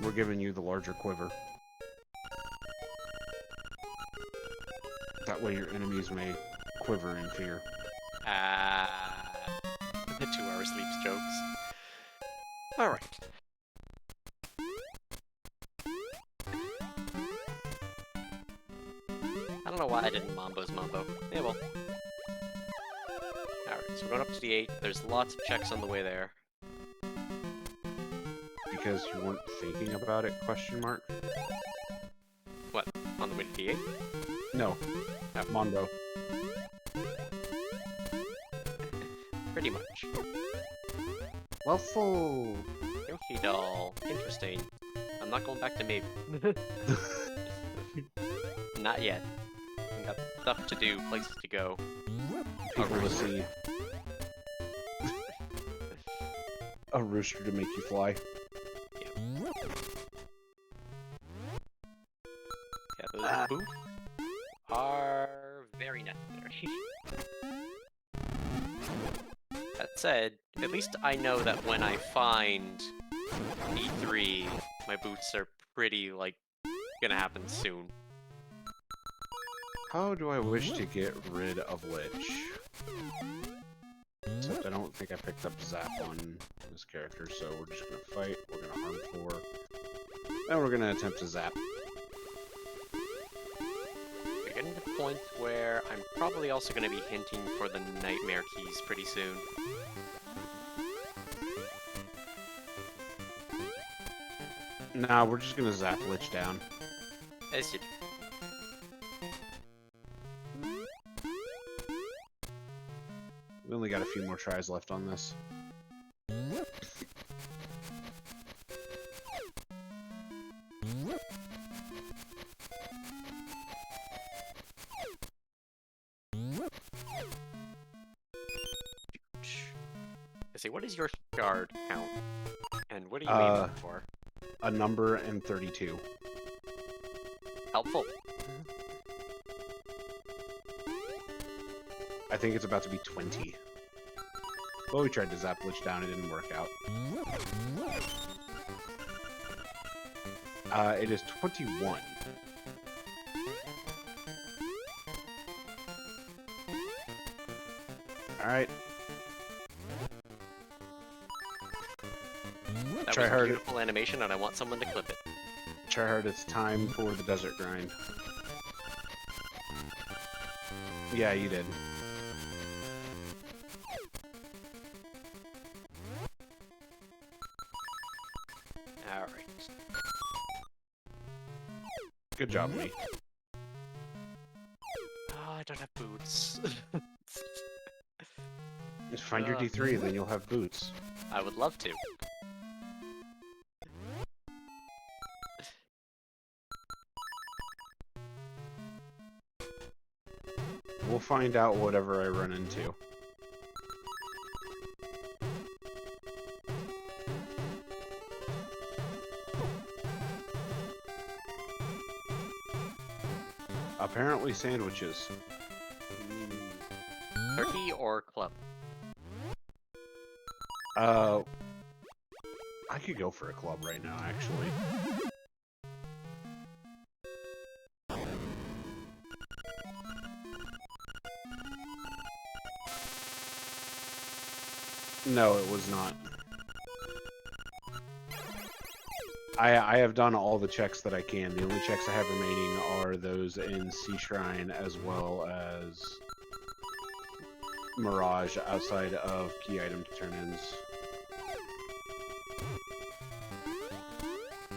We're giving you the larger quiver. That way your enemies may quiver in fear. The 2-hour sleeps jokes. Alright. I don't know why I didn't Mambo's Mambo. Yeah, well. Alright, so we're going up to the 8. There's lots of checks on the way there. Because you weren't thinking about it, question mark? What? On the way to the 8? No, Mondo. Pretty much. Waffle. Yoshi doll. Interesting. I'm not going back to Maybe. Not yet. I got stuff to do, places to go. People to see. A rooster to make you fly. Yeah, those boots are very necessary. That said, at least I know that when I find D3, my boots are pretty, like, gonna happen soon. How do I wish to get rid of Lich? Except I don't think I picked up Zap on this character, so we're just gonna fight, we're gonna harm 4, and we're gonna attempt to Zap. We're getting to the point where I'm probably also gonna be hinting for the Nightmare keys pretty soon. Nah, we're just gonna Zap Lich down. As you do. We only got a few more tries left on this. Let's see, what is your shard count? And what are you aiming for? A number and 32. Helpful. I think it's about to be 20. Well, we tried to Zap Lich down, it didn't work out. It is 21. Alright. That Try was a hard. beautiful animation, and I want someone to clip it. Try hard, it's time for the desert grind. Yeah, you did. Alright. Good job, Lee. Oh, I don't have boots. Just find your D3, then you'll have boots. I would love to. We'll find out whatever I run into. Apparently sandwiches. Turkey or club? I could go for a club right now, actually. No, it was not. I have done all the checks that I can. The only checks I have remaining are those in Sea Shrine as well as Mirage outside of key item turn-ins.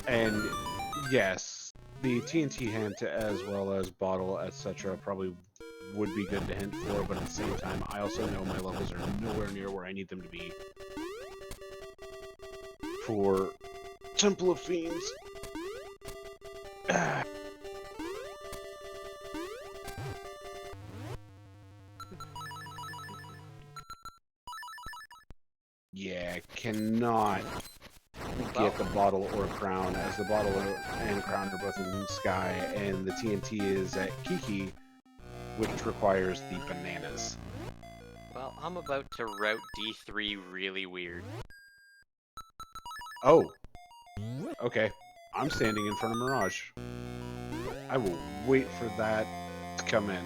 And yes, the TNT hint as well as bottle, etc. probably would be good to hint for, but at the same time, I also know my levels are nowhere near where I need them to be for Temple of Fiends. Yeah, cannot get the bottle or crown, as the bottle and crown are both in Sky, and the TNT is at Kiki, which requires the bananas. Well, I'm about to route D3 really weird. Oh! Okay. I'm standing in front of Mirage. I will wait for that to come in.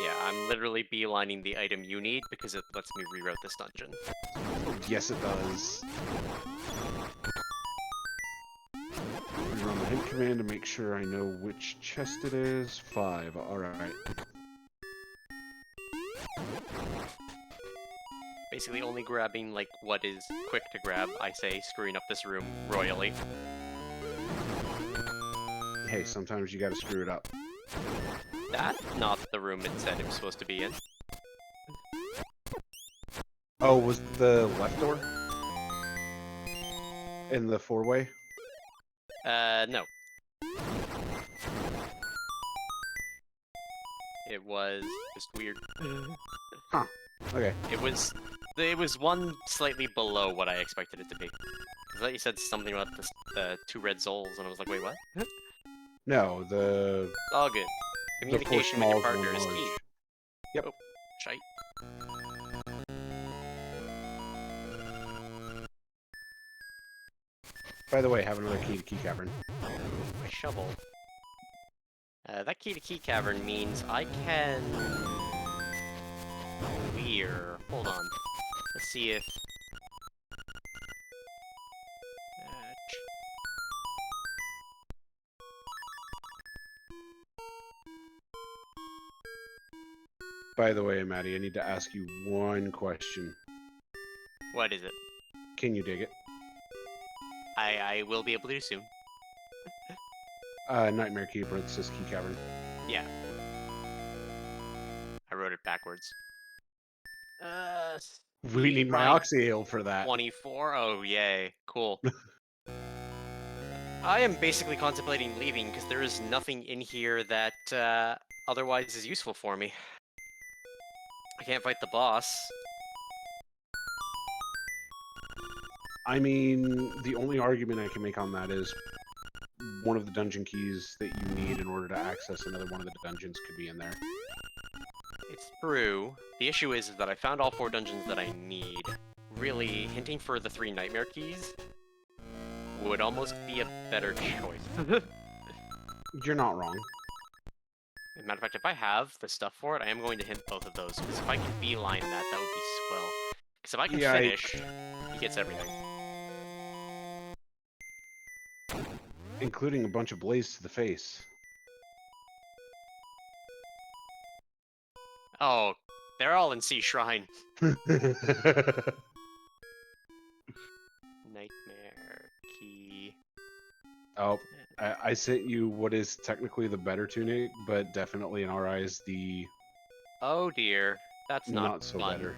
Yeah, I'm literally beelining the item you need because it lets me reroute this dungeon. Yes, it does. Run the hint command to make sure I know which chest it is. 5. Alright. Basically only grabbing, like, what is quick to grab, I say, screwing up this room royally. Hey, sometimes you gotta screw it up. That's not the room it said it was supposed to be in. Oh, was the left door? In the four-way? No. It was just weird. Huh. Okay. It was one slightly below what I expected it to be. I thought you said something about the two red souls, and I was like, wait, what? No, the All good. four Communication with your smalls, partner one is large. key. Yep. Oh, shite. By the way, have another key to Key Cavern. My shovel. That key to Key Cavern means I can clear. Hold on. Let's see if. By the way, Maddie, I need to ask you one question. What is it? Can you dig it? I will be able to soon. Nightmare Key, Princess Key Cavern. Yeah. I wrote it backwards. We need my Right. Oxyale for that. 24? Oh, yay. Cool. I am basically contemplating leaving because there is nothing in here that otherwise is useful for me. I can't fight the boss. I mean, the only argument I can make on that is one of the dungeon keys that you need in order to access another one of the dungeons could be in there. It's true. The issue is that I found all 4 dungeons that I need. Really, hinting for the 3 nightmare keys would almost be a better choice. You're not wrong. As a matter of fact, if I have the stuff for it, I am going to hint both of those, because if I can beeline that, that would be swell. Because if I can finish, he gets everything. Including a bunch of blaze to the face. Oh, they're all in Sea Shrine. Nightmare key. Oh, I sent you what is technically the better tunic, but definitely in our eyes the Oh dear, that's not so fun. better.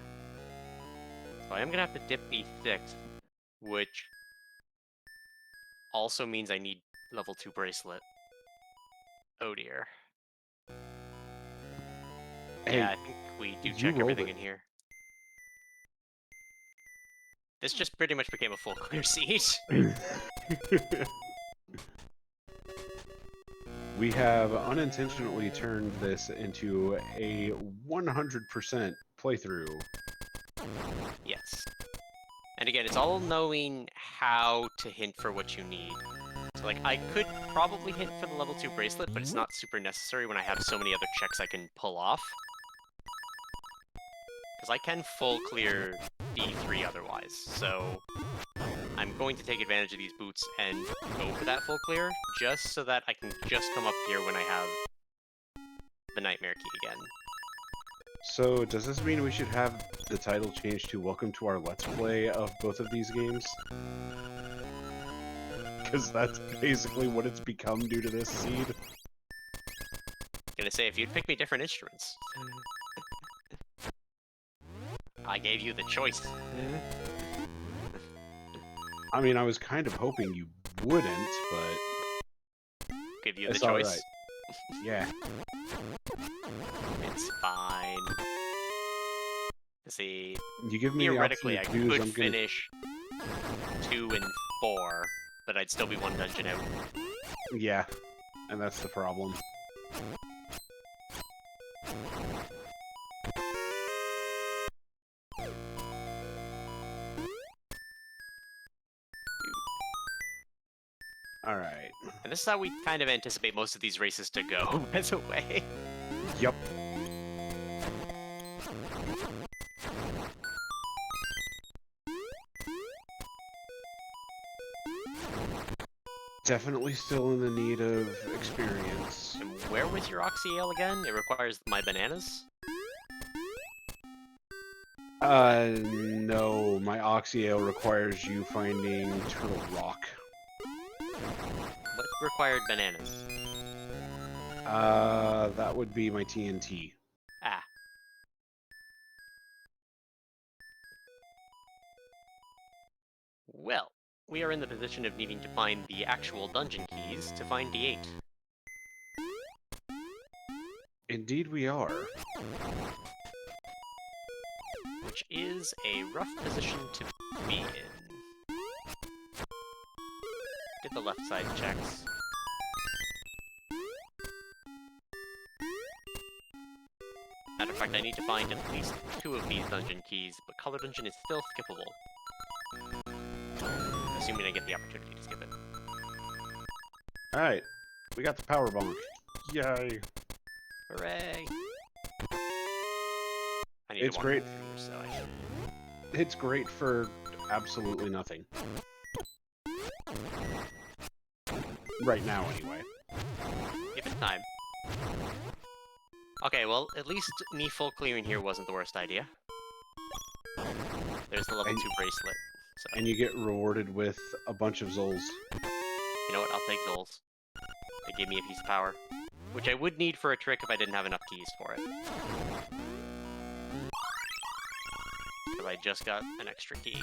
So I am gonna have to dip E6, which also means I need level 2 bracelet. Oh dear. Hey, Yeah, I think we do you check rolled everything it. in here. This just pretty much became a full clear seat. We have unintentionally turned this into a 100% playthrough. Yes. And again, it's all knowing how to hint for what you need. So, like, I could probably hint for the level 2 bracelet, but it's not super necessary when I have so many other checks I can pull off. Because I can full clear D3 otherwise, so I'm going to take advantage of these boots and go for that full clear, just so that I can just come up here when I have the Nightmare Key again. So, does this mean we should have the title changed to Welcome to our Let's Play of both of these games? Because that's basically what it's become due to this seed. Gonna say, if you'd pick me different instruments. I gave you the choice. I mean, I was kind of hoping you wouldn't, but Give you the it's choice. alright. Yeah. It's fine. See, You give me the option theoretically, to I choose, could I'm gonna... finish 2 and 4, but I'd still be 1 dungeon out. Yeah, and that's the problem. Alright. And this is how we kind of anticipate most of these races to go, by the way. Yep. Definitely still in the need of experience. And where was your Oxyale again? It requires my bananas? No. My Oxyale requires you finding Turtle Rock. What required bananas? That would be my TNT. Ah. Well, we are in the position of needing to find the actual dungeon keys to find D8. Indeed we are. Which is a rough position to be in. Did the left side checks. Matter of fact, I need to find at least 2 of these dungeon keys, but Color Dungeon is still skippable. Assuming I get the opportunity to skip it. Alright, we got the power bonk. Yay! Hooray! I need It's to walk great. through, so I should... It's great for absolutely nothing. Right now, anyway. Give it time. Okay, well, at least full clearing here wasn't the worst idea. There's the level 2 bracelet. So. And you get rewarded with a bunch of Zols. You know what? I'll take Zols. They gave me a piece of power. Which I would need for a trick if I didn't have enough keys for it. Because I just got an extra key.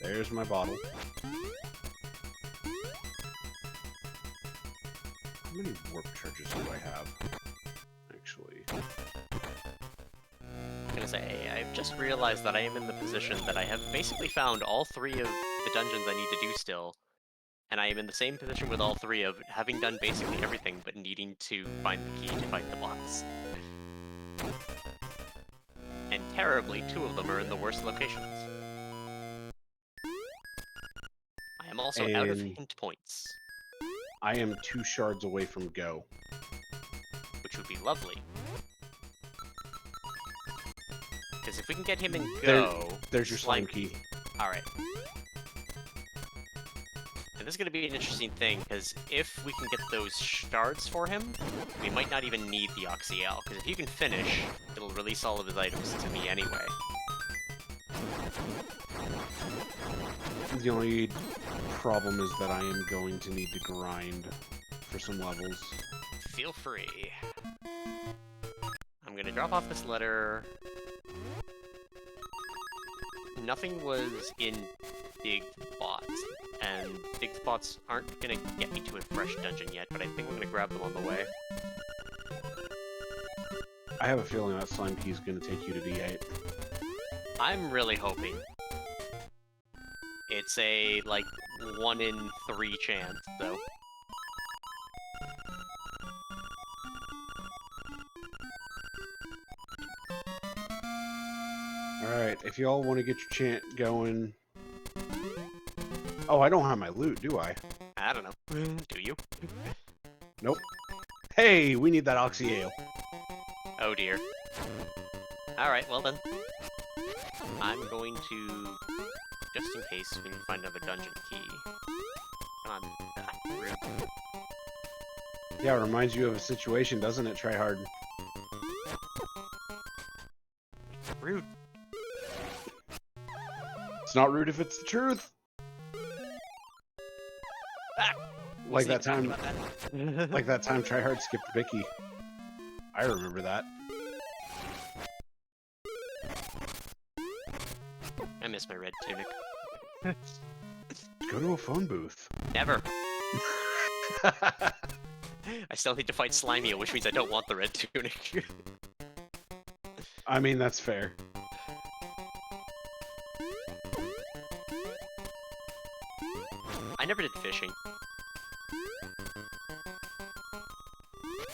There's my bottle. How many warp charges do I have? Actually. I'm gonna say, I've just realized that I am in the position that I have basically found all 3 of the dungeons I need to do still. And I am in the same position with all 3 of having done basically everything, but needing to find the key to fight the boss. And terribly, 2 of them are in the worst locations. I am also out of hint points. I am 2 shards away from go. Which would be lovely. Because if we can get him in go... There's your slime key. Alright. And this is going to be an interesting thing, because if we can get those shards for him, we might not even need the Oxyel, because if you can finish, it'll release all of his items to me anyway. The only problem is that I am going to need to grind for some levels. Feel free. I'm going to drop off this letter. Nothing was in big spots, and big spots aren't gonna get me to a fresh dungeon yet, but I think I'm gonna grab them on the way. I have a feeling that slime key is gonna take you to D8. I'm really hoping. It's a, like, 1 in 3 chance, though. Alright, if y'all want to get your chant going... Oh, I don't have my loot, do I? I don't know. Do you? Nope. Hey, we need that Oxy Ale. Oh dear. Alright, well then. I'm going to... Just in case we can find another dungeon key. Come on. Rude. Yeah, it reminds you of a situation, doesn't it, Tryhard? Rude. It's not rude if it's the truth. Ah! Like that time, like that time Tryhard skipped Vicky. I remember that. I miss my red tunic. Go to a phone booth. Never. I still need to fight Slimy, which means I don't want the red tunic. I mean, that's fair. I never did fishing.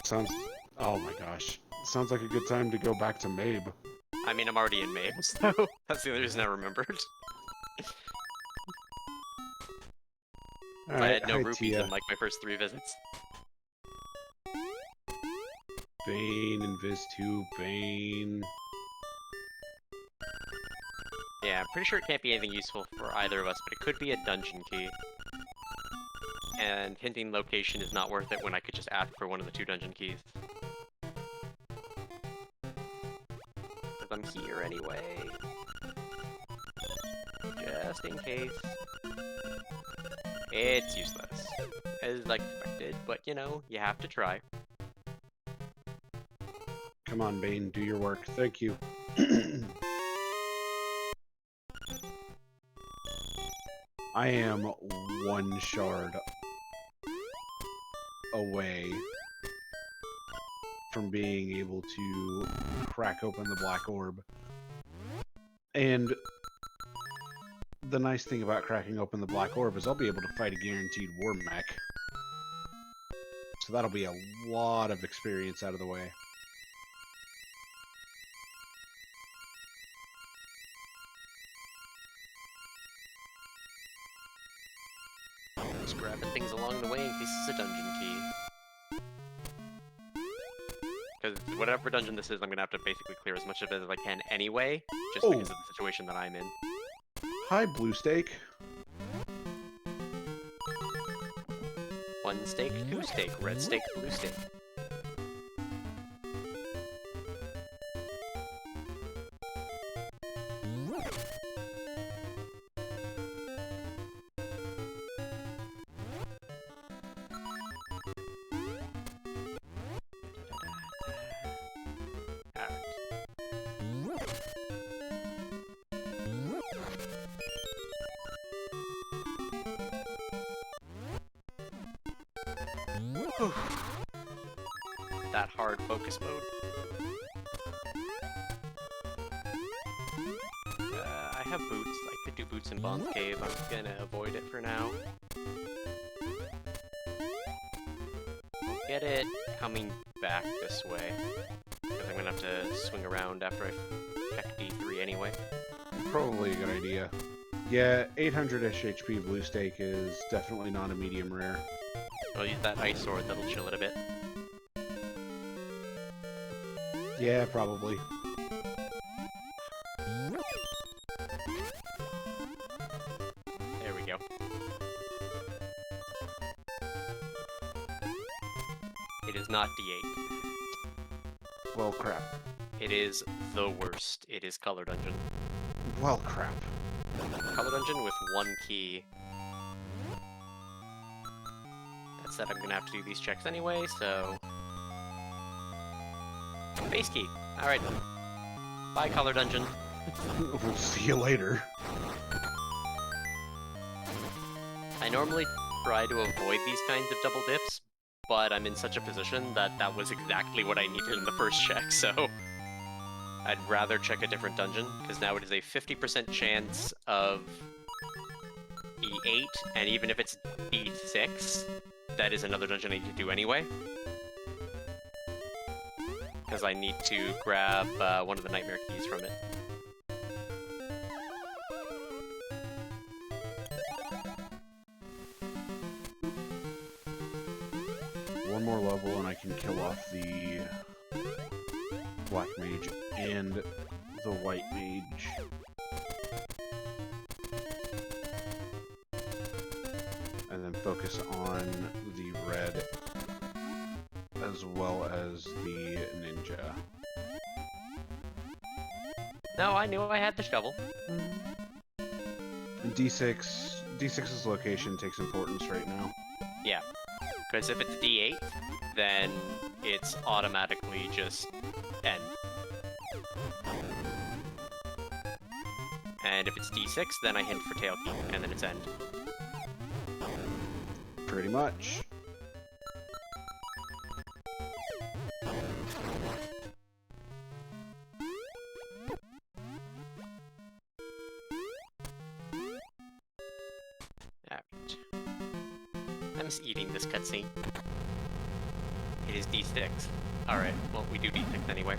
Sounds... Oh my gosh. Sounds like a good time to go back to Mabe. I mean, I'm already in Mabe, so that's the only reason I remembered. I had no rupees in like my first 3 visits. Bane, Invis 2, Bane. Yeah, I'm pretty sure it can't be anything useful for either of us, but it could be a dungeon key. And hinting location is not worth it when I could just ask for one of the 2 dungeon keys. Because I'm here anyway. Just in case. It's useless. as like expected, but you know, you have to try. Come on, Bane, do your work. Thank you. I am one shard away from being able to crack open the black orb. And the nice thing about cracking open the black orb is I'll be able to fight a guaranteed war mech. So that'll be a lot of experience out of the way. Just grabbing things along the way in case it's a dungeon key. Because whatever dungeon this is, I'm gonna have to basically clear as much of it as I can anyway, just because of the situation that I'm in. Hi, Blue Steak. 1 steak, 2 steak, red steak, blue steak. That hard focus mode. I have boots. I could do boots in Bond's Cave. I'm gonna avoid it for now. I'll get it coming back this way. Because I'm gonna have to swing around after I check D3 anyway. Probably a good idea. Yeah, 800-ish HP Blue Steak is definitely not a medium rare. I'll use that ice sword, that'll chill it a bit. Yeah, probably. There we go. It is not D8. Well, crap. It is the worst. It is Color Dungeon. Well, crap. Color Dungeon with 1 key. That said, I'm gonna have to do these checks anyway, so... Base key. Alright. Bye, Color Dungeon. We'll see you later. I normally try to avoid these kinds of double dips, but I'm in such a position that that was exactly what I needed in the first check, so... I'd rather check a different dungeon, because now it is a 50% chance of D8, and even if it's D6, that is another dungeon I need to do anyway. Because I need to grab one of the nightmare keys from it. One more level and I can kill off the Black Mage and the White Mage. And then focus on the red as well as the ninja. No, I knew I had the shovel. And D6's location takes importance right now. Yeah, because if it's D8, then it's automatically just end. And if it's D6, then I hint for tail key, and then it's end. Pretty much. Alright. I'm just eating this cutscene. It is D6. Alright, well, we do D6 anyway.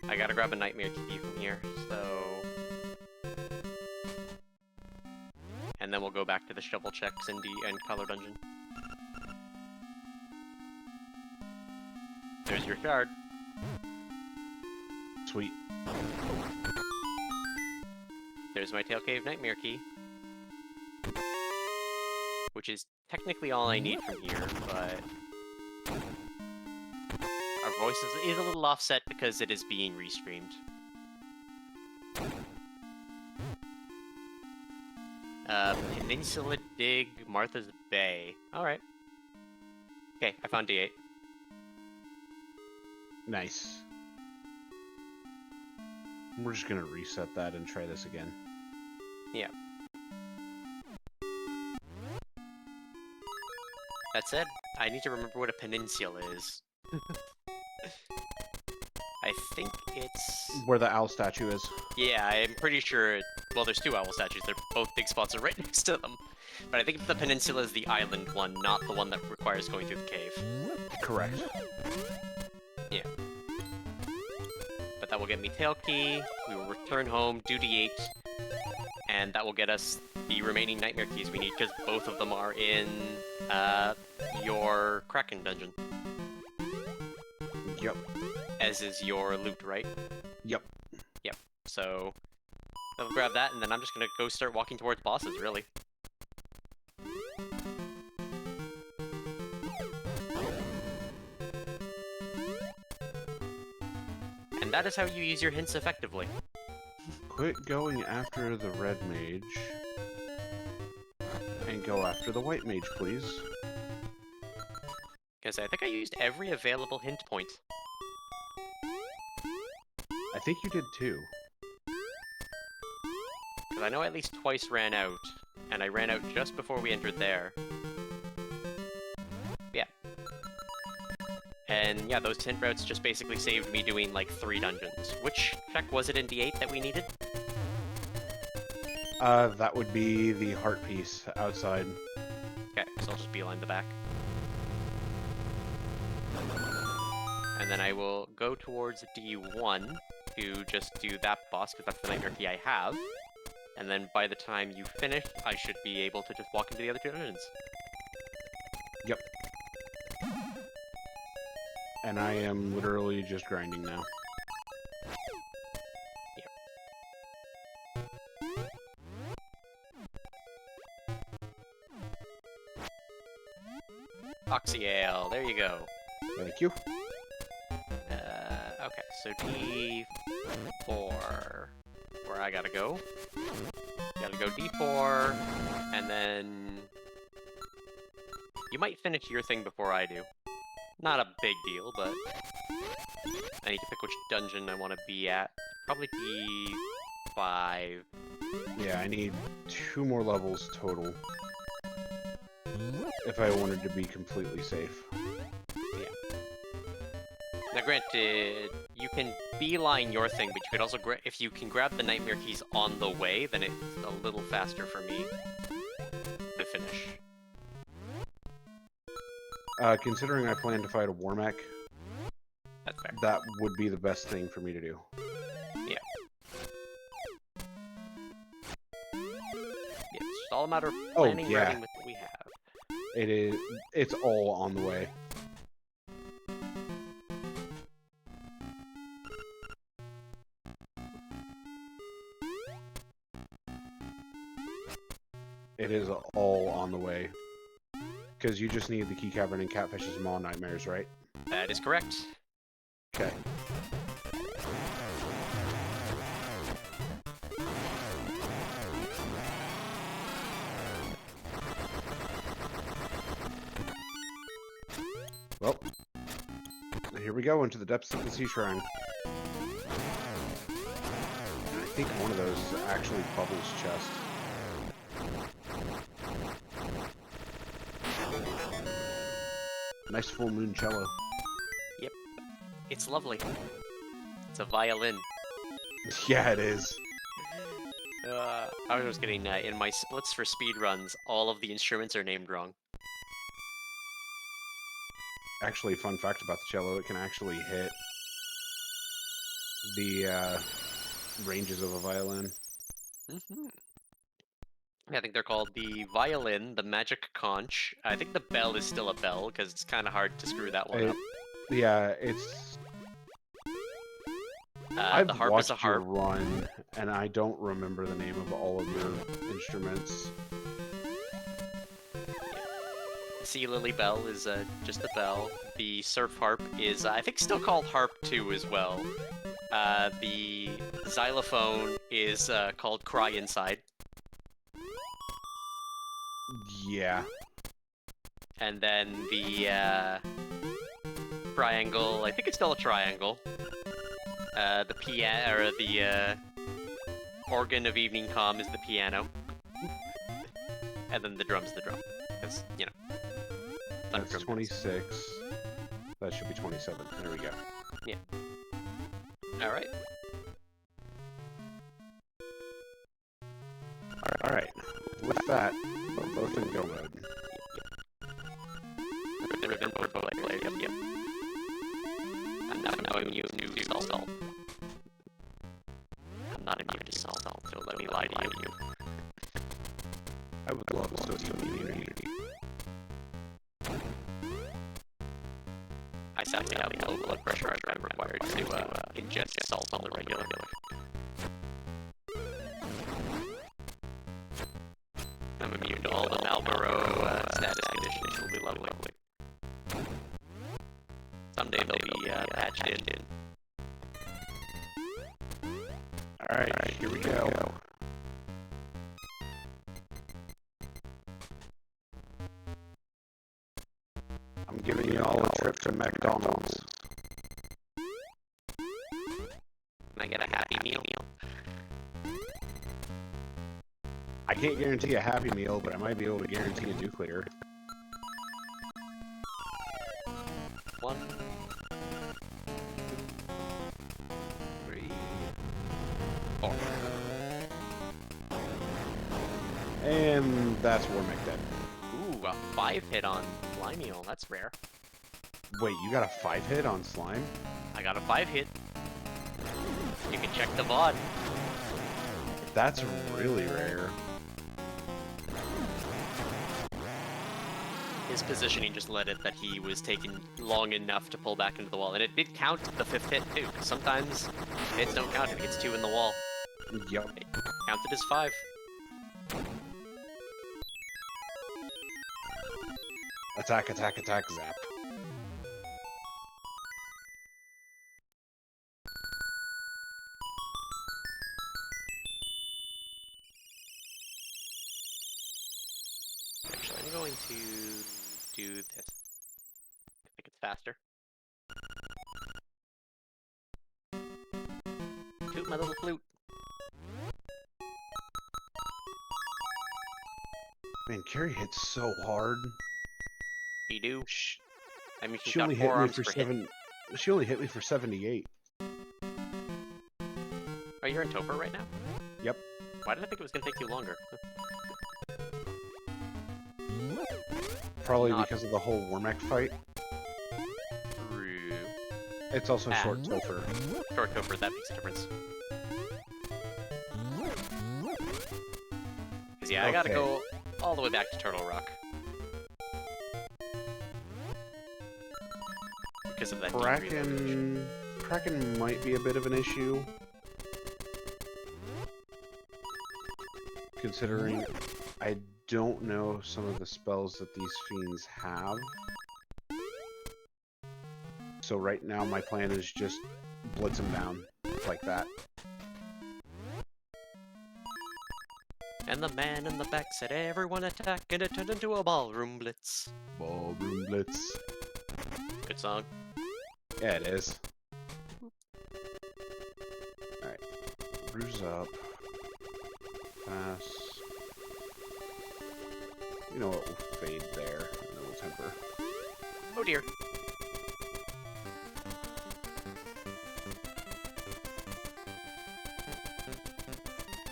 I gotta grab a nightmare key from here, so... And then we'll go back to the shovel checks and Color Dungeon. There's your shard. Sweet. There's my Tail Cave Nightmare key. Which is technically all I need from here, but... Our voice is a little offset because it is being restreamed. Peninsula Dig, Martha's Bay. Alright. Okay, I found D8. Nice. We're just gonna reset that and try this again. Yeah. That said, I need to remember what a peninsula is. I think it's... Where the owl statue is. Yeah, I'm pretty sure... Well, there's two owl statues. They're both big spots are right next to them. But I think the peninsula is the island one, not the one that requires going through the cave. Correct. Yeah. But that will get me tail key, we will return home, do D8, and that will get us the remaining nightmare keys we need, because both of them are in your Kraken dungeon. Yep. As is your loot, right? Yep. Yep. So, I'll grab that, and then I'm just gonna go start walking towards bosses, really. And that is how you use your hints effectively. Quit going after the red mage. And go after the white mage, please. Because I think I used every available hint point. I think you did too. Because I know I at least twice ran out, and I ran out just before we entered there. Yeah. And yeah, those hint routes just basically saved me doing like 3 dungeons. Which check was it in D8 that we needed? That would be the heart piece outside. Okay, so I'll just beeline the back. And then I will go towards D1 to just do that boss, because that's the nightmare key I have. And then by the time you finish, I should be able to just walk into the other 2 dungeons. Yep. And I am literally just grinding now. Oxyale, there you go. Thank you. Okay, so D4, where I gotta go. Gotta go D4, and then... You might finish your thing before I do. Not a big deal, but... I need to pick which dungeon I want to be at. Probably D5. Yeah, I need 2 more levels total. If I wanted to be completely safe. Yeah. Now granted, you can beeline your thing, but you could also, if you can grab the nightmare keys on the way, then it's a little faster for me to finish. Considering I plan to fight a Warmech, That's fair. that would be the best thing for me to do. Yeah. Yeah, it's just all a matter of planning, routing with what we have. It is. It's all on the way. It is all on the way. Because you just need the Key Cavern and Catfish's Maw Nightmares, right? That is correct. Okay. Well, here we go into the depths of the Sea Shrine. And I think one of those is actually Bubbles' chest. Nice full moon cello. Yep. It's lovely. It's a violin. Yeah, it is. I was getting, in my splits for speedruns, all of the instruments are named wrong. Actually, fun fact about the cello, it can actually hit the ranges of a violin. Mm-hmm. I think they're called the violin, the magic conch. I think the bell is still a bell, because it's kind of hard to screw that one up. Yeah, it's... The harp is a harp. I've watched you run, and I don't remember the name of all of your instruments. The sea lily bell is just a bell. The surf harp is, I think, still called harp 2 as well. The xylophone is called cry inside. Yeah. And then the triangle, I think it's still a triangle. The piano, or the organ of evening calm is the piano. And then the drum's the drum. Because, you know. That's 26. That should be 27. There we go. Yeah. Alright. Alright. With that, we're both in go mode. Yep. I'm not immune to salt. I'm not immune to salt, so let me lie to you. I would love a social immunity. I sadly have low blood pressure. I'm required to ingest salt on the regular. I'm immune to all the Marlboro status conditions. Will be lovely. Someday they'll be patched in. Alright, here we go. I'm giving you all a trip to McDonald's. Can I get a Happy Meal? I can't guarantee a Happy Meal, but I might be able to guarantee a nuclear. 1, 3, 4. And that's Warmick dead. Ooh, a 5 hit on Limeal. That's rare. Wait, you got a 5 hit on Slime? I got a 5 hit. You can check the VOD. That's really rare. His positioning just led it that he was taking long enough to pull back into the wall, and it did count the 5th hit too. Sometimes hits don't count if it gets 2 in the wall. Yup. It counted as 5. Attack, attack, attack, zap. Actually, I'm going to do this. I think it's faster. Toot my little flute. Man, Carrie hits so hard. You do. I mean, she's She got only hit me forearms for for 7. She only hit me for 78. Oh, you're in Topher right now? Yep. Why did I think it was gonna take you longer? Probably Not- because of the whole Warmick fight. True. It's also short Topher. Short Topher, that makes a difference. Because yeah, I gotta Okay. go all the way back to Turtle Rock. Because of that deep relocation. Kraken might be a bit of an issue. Considering I don't know some of the spells that these fiends have. So right now my plan is just blitz them down like that. And the man in the back said, "Everyone attack," and it turned into a ballroom blitz. Ballroom blitz. Good song. Yeah, it is. Alright. Bruise up. Pass. You know what? We'll fade there. And then we'll temper. Oh dear.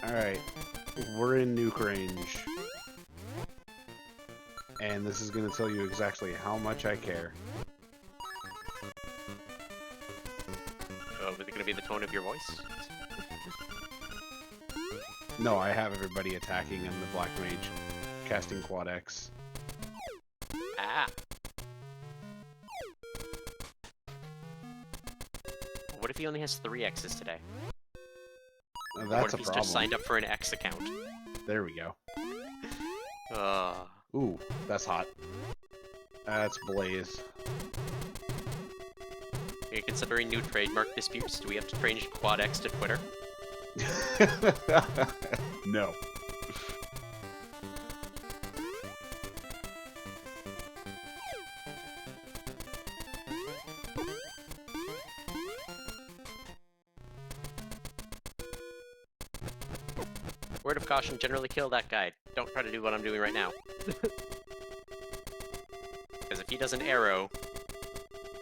Alright. We're in nuke range. And this is going to tell you exactly how much I care. Oh, is it gonna be the tone of your voice? No, I have everybody attacking and the Black Mage casting Quad X. Ah. What if he only has 3 X's today? Now, What that's if a he's problem. just signed up for an X account? There we go. Ooh, that's hot. That's Blaze. Are you considering new trademark disputes? Do we have to change Quad X to Twitter? No. Word of caution, generally kill that guy. Don't try to do what I'm doing right now. Because if he does an arrow,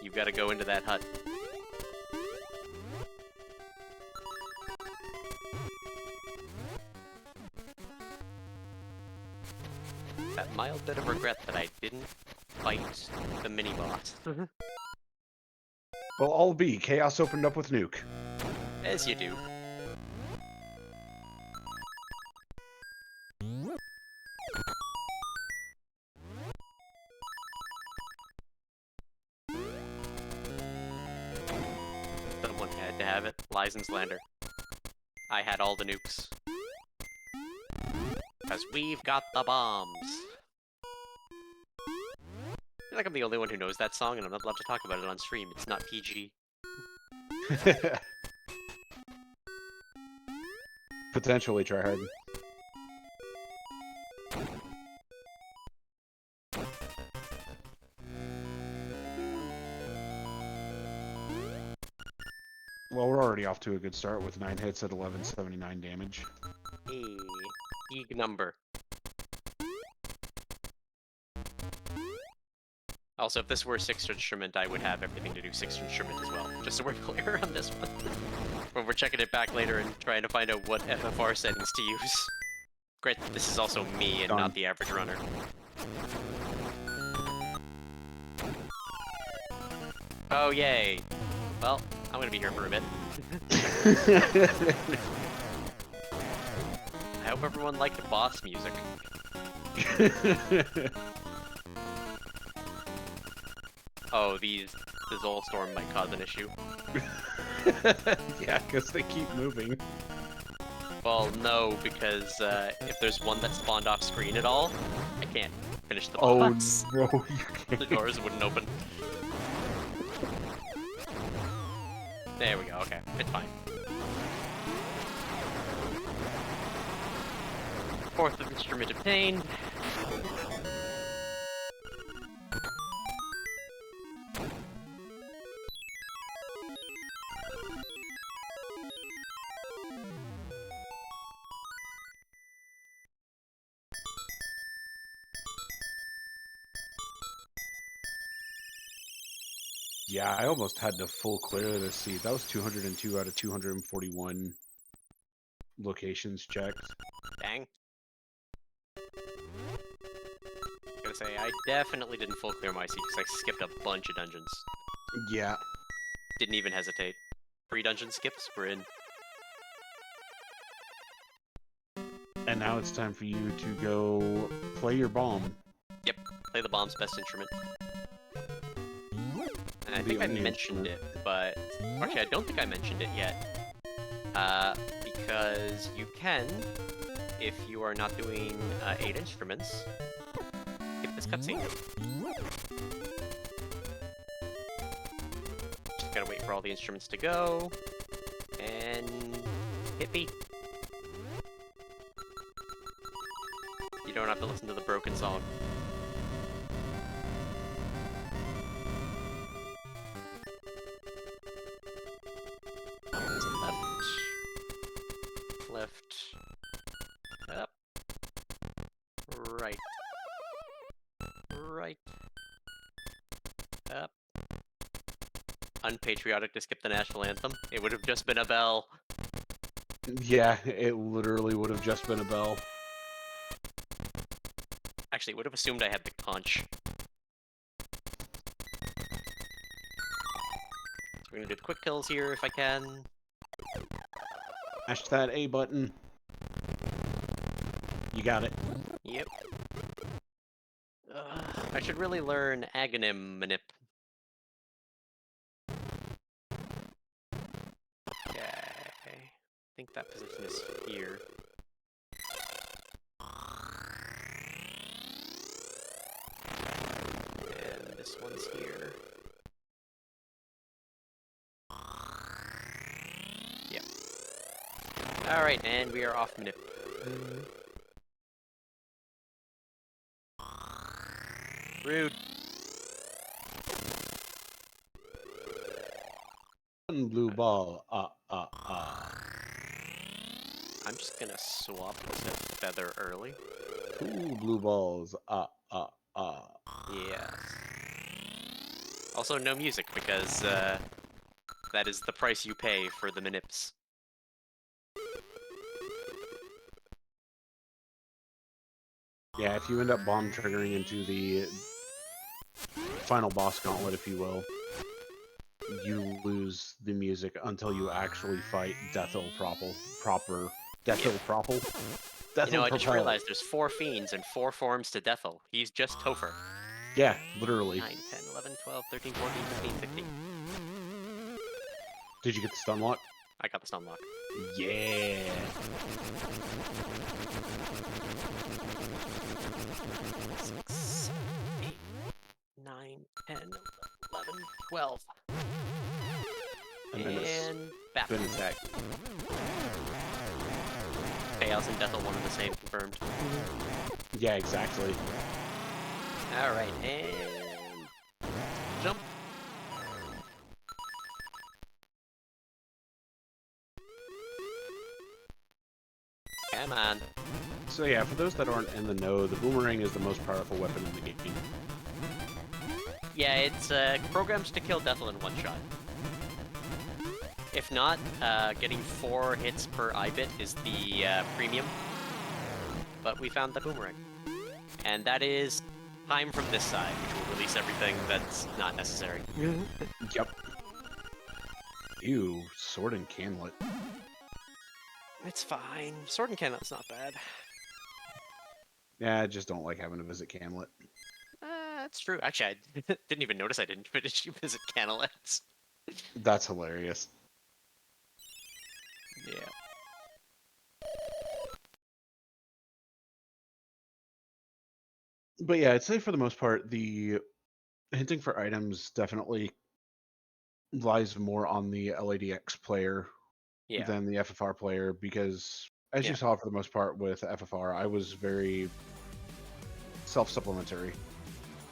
you've got to go into that hut. That mild bit of regret that I didn't fight the mini-boss. Well, all be. Chaos opened up with Nuke. As you do. Someone had to have it. Lies and slander. I had all the nukes. Because we've got the bombs. I feel like I'm the only one who knows that song, and I'm not allowed to talk about it on stream. It's not PG. Potentially try hard. Well, we're already off to a good start with 9 hits at 1179 damage. Hey, big number. Also, if this were 6th instrument, I would have everything to do 6th instrument as well. Just so we're clear on this one. When we're checking it back later and trying to find out what FFR settings to use. Great, this is also me and not the average runner. Oh, yay. Well, I'm gonna be here for a bit. I hope everyone liked boss music. Oh, this old storm might cause an issue. Yeah, because they keep moving. Well, no, because if there's one that spawned off screen at all, I can't finish the boss. Oh, no, you can't. The doors wouldn't open. There we go, okay, it's fine. 4th of instrument obtained. Yeah, I almost had to full clear this seed. That was 202 out of 241 locations checked. Dang. Gotta say, I definitely didn't full clear my seat because I skipped a bunch of dungeons. Yeah. Didn't even hesitate. 3 dungeon skips, we're in. And now it's time for you to go play your bomb. Yep, play the bomb's best instrument. And I think I mentioned it, but... Actually, I don't think I mentioned it yet. Because you can, if you are not doing 8 instruments, skip this cutscene. Just gotta wait for all the instruments to go, and hit B. You don't have to listen to the broken song. Left, up, right, up. Unpatriotic to skip the national anthem. It would have just been a bell. Yeah, it literally would have just been a bell. Actually, it would have assumed I had the conch. So we're gonna do the quick kills here if I can. Mash that A button. You got it. Yep. I should really learn Aghanim Manip. Okay. I think that position is here. And this one's here. Yep. Alright, and we are off Manip. Rude. One blue ball. I'm just gonna swap to feather early. Ooh, blue balls. Yeah. Also, no music because that is the price you pay for the manips. Yeah, if you end up bomb triggering into the final boss gauntlet, if you will, you lose the music until you actually fight proper. Deathil Propel? You know, Deathil I just Propel. realized there's 4 fiends and 4 forms to Deathel. He's just Topher. Yeah, literally. 9, 10, 11, 12, 13, 14, 15, 16. Did you get the stun lock? I got the stun lock. Yeah. 6, 7, 8, 9, 10, 11, 12. And then it's And back. spin attack. Chaos and Deathel, one and the same, confirmed. Yeah, exactly. Alright, and jump. Come on. So yeah, for those that aren't in the know, the boomerang is the most powerful weapon in the game. Yeah, it's programmed to kill Deathel in one shot. If not, getting 4 hits per I-bit is the premium. But we found the boomerang. And that is time from this side, which will release everything that's not necessary. Yep. Ew, sword and canlet. It's fine. Sword and Canon's not bad. Yeah, I just don't like having to visit Canlet. That's true. Actually, I didn't even notice I didn't finish you visit Canalets. That's hilarious. Yeah. But yeah, I'd say for the most part, the hinting for items definitely lies more on the LADX player Yeah. than the FFR player because, as Yeah. you saw for the most part with FFR, I was very self-supplementary.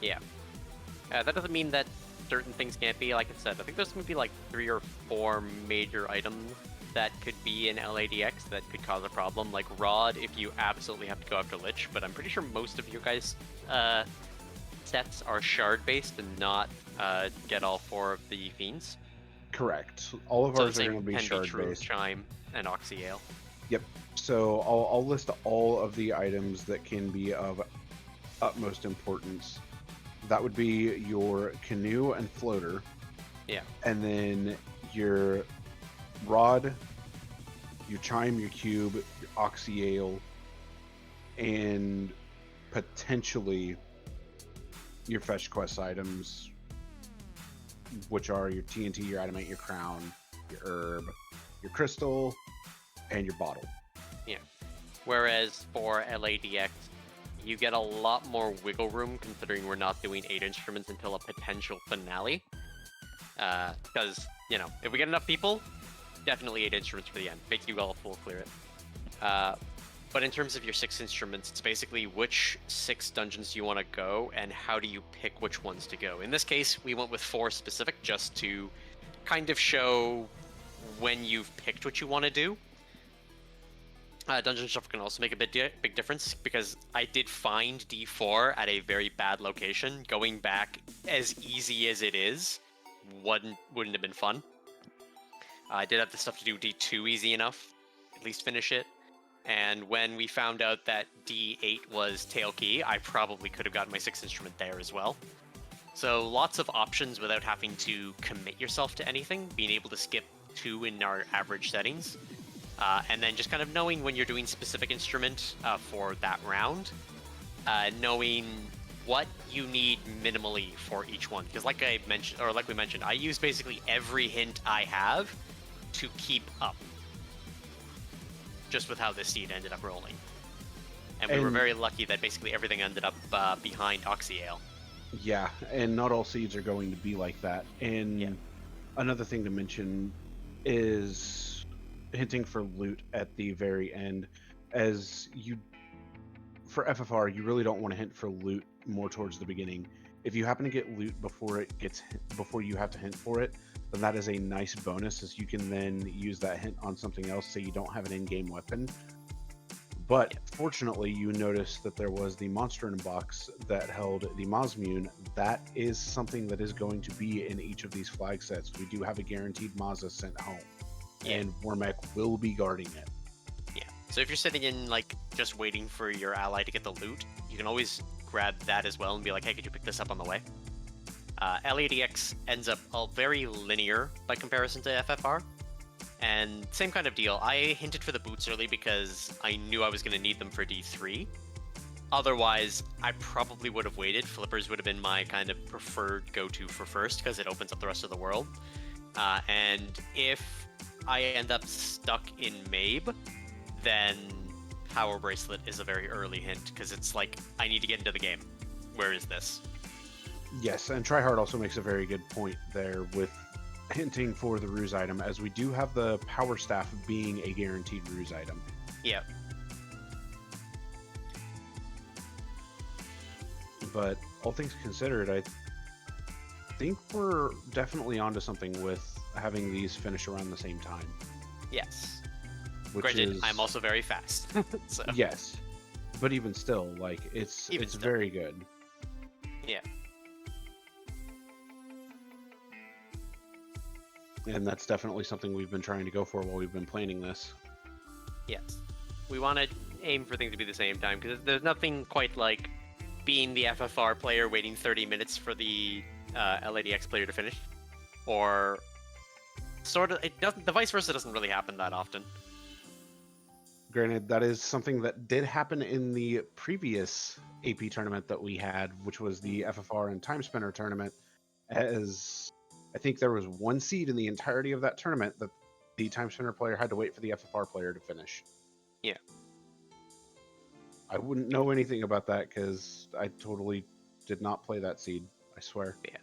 Yeah. That doesn't mean that certain things can't be. Like I said, I think there's going to be like 3 or 4 major items that could be in LADX that could cause a problem. Like Rod, if you absolutely have to go after Lich, but I'm pretty sure most of your guys' sets are shard-based and not get all 4 of the fiends. Correct. All of So the ours are going same to be can be true of shard-based. Chime and Oxyale. Yep. So I'll list all of the items that can be of utmost importance. That would be your canoe and floater. Yeah. And then your rod, your chime, your cube, your oxyale, and potentially your fetch quest items, which are your TNT, your adamant, your crown, your herb, your crystal, and your bottle. Yeah. Whereas for LADX, you get a lot more wiggle room considering we're not doing 8 instruments until a potential finale. Because, you know, if we get enough people, definitely 8 instruments for the end. Make you all full clear it. But in terms of your 6 instruments, it's basically which 6 dungeons do you want to go and how do you pick which ones to go. In this case, we went with 4 specific just to kind of show when you've picked what you want to do. Dungeon Shuffle can also make a big difference because I did find D4 at a very bad location. Going back as easy as it is wouldn't have been fun. I did have the stuff to do D2 easy enough, at least finish it. And when we found out that D8 was tail key, I probably could have gotten my 6th instrument there as well. So lots of options without having to commit yourself to anything, being able to skip 2 in our average settings. And then just kind of knowing when you're doing specific instrument for that round, knowing what you need minimally for each one. Because like I mentioned, or like we mentioned, I use basically every hint I have to keep up. Just with how this seed ended up rolling. And we were very lucky that basically everything ended up behind Oxyale. Yeah, and not all seeds are going to be like that. And another thing to mention is hinting for loot at the very end. As you, for FFR, you really don't want to hint for loot more towards the beginning. If you happen to get loot before you have to hint for it, then that is a nice bonus, as you can then use that hint on something else, say you don't have an in-game weapon. But fortunately, you noticed that there was the monster in a box that held the Mazmune. That is something that is going to be in each of these flag sets. We do have a guaranteed Mazza sent home, and Wormek will be guarding it. Yeah. So if you're sitting in, like, just waiting for your ally to get the loot, you can always grab that as well and be like, hey, could you pick this up on the way? LADX ends up very linear by comparison to FFR. And same kind of deal. I hinted for the boots early because I knew I was going to need them for D3. Otherwise, I probably would have waited. Flippers would have been my kind of preferred go-to for first because it opens up the rest of the world. And if I end up stuck in Mabe, then Power Bracelet is a very early hint because it's like, I need to get into the game. Where is this? Yes, and Tryhard also makes a very good point there with hinting for the ruse item, as we do have the Power Staff being a guaranteed ruse item. Yeah. But all things considered, I think we're definitely onto something with having these finish around the same time. Yes. Which Granted, is, I'm also very fast. So. Yes, but even still, like, it's very good. Yeah. And that's definitely something we've been trying to go for while we've been planning this. Yes. We want to aim for things to be the same time, because there's nothing quite like being the FFR player waiting 30 minutes for the LADX player to finish. Or sort of, the vice versa doesn't really happen that often. Granted, that is something that did happen in the previous AP tournament that we had, which was the FFR and Time Spinner tournament, as I think there was one seed in the entirety of that tournament that the Time Spinner player had to wait for the FFR player to finish. Yeah. I wouldn't know anything about that because I totally did not play that seed, I swear. Yeah.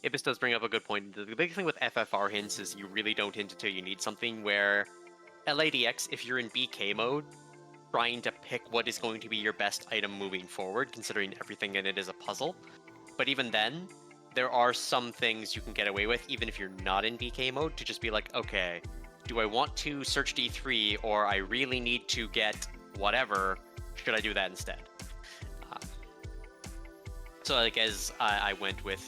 Ibis does bring up a good point. The big thing with FFR hints is you really don't hint until you need something, where LADX, if you're in BK mode, trying to pick what is going to be your best item moving forward, considering everything in it is a puzzle. But even then, there are some things you can get away with, even if you're not in BK mode, to just be like, okay, do I want to search D3, or I really need to get whatever? Should I do that instead? So, like, as I went with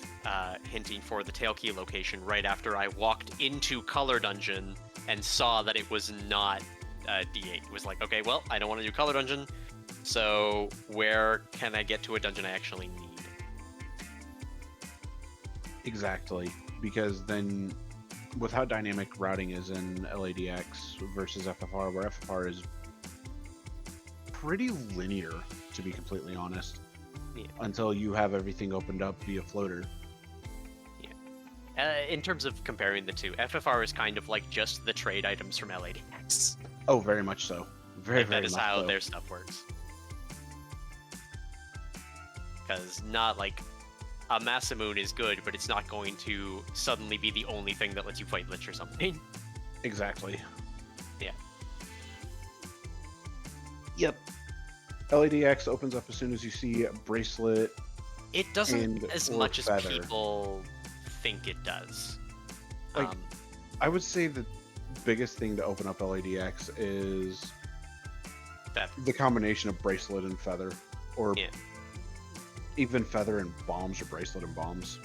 hinting for the tail key location right after I walked into Color Dungeon and saw that it was not D8. It was like, okay, well, I don't want to do Color Dungeon, so where can I get to a dungeon I actually need? Exactly, because then with how dynamic routing is in LADX versus FFR, where FFR is pretty linear, to be completely honest, until you have everything opened up via floater. Yeah. In terms of comparing the two, FFR is kind of like just the trade items from LADX. Oh, very much so. Very, like, very that is much how so. their stuff works. Because not like a Masamune is good, but it's not going to suddenly be the only thing that lets you fight Lich or something. Exactly. Yeah. Yep. LADX opens up as soon as you see Bracelet. It doesn't as much Feather. as people think it does. Like, I would say the biggest thing to open up LADX is the combination of Bracelet and Feather, or even Feather and Bombs, or Bracelet and Bombs.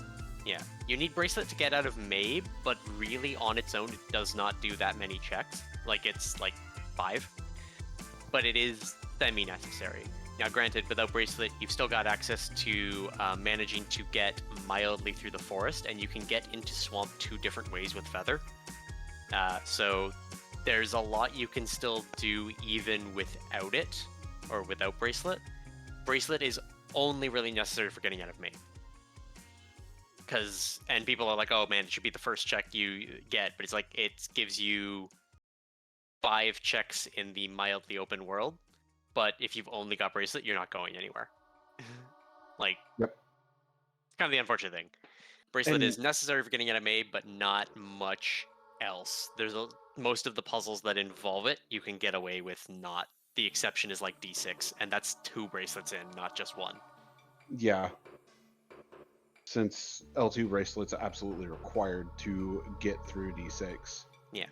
Yeah, you need Bracelet to get out of Mabe, but really on its own it does not do that many checks. Like, it's like 5. But it is semi-necessary. Now, granted, without Bracelet, you've still got access to managing to get mildly through the forest, and you can get into Swamp 2 different ways with Feather. So there's a lot you can still do even without it, or without Bracelet. Bracelet is only really necessary for getting out of Mabe. And people are like, oh man, it should be the first check you get, but it's like, it gives you 5 checks in the mildly open world, but if you've only got Bracelet, you're not going anywhere. Like, yep. It's kind of the unfortunate thing. Bracelet is necessary for getting out of Mabe, but not much else. There's most of the puzzles that involve it, you can get away with not. The exception is like D6, and that's 2 bracelets in, not just 1. Yeah. since L2 bracelets are absolutely required to get through D6. Yeah.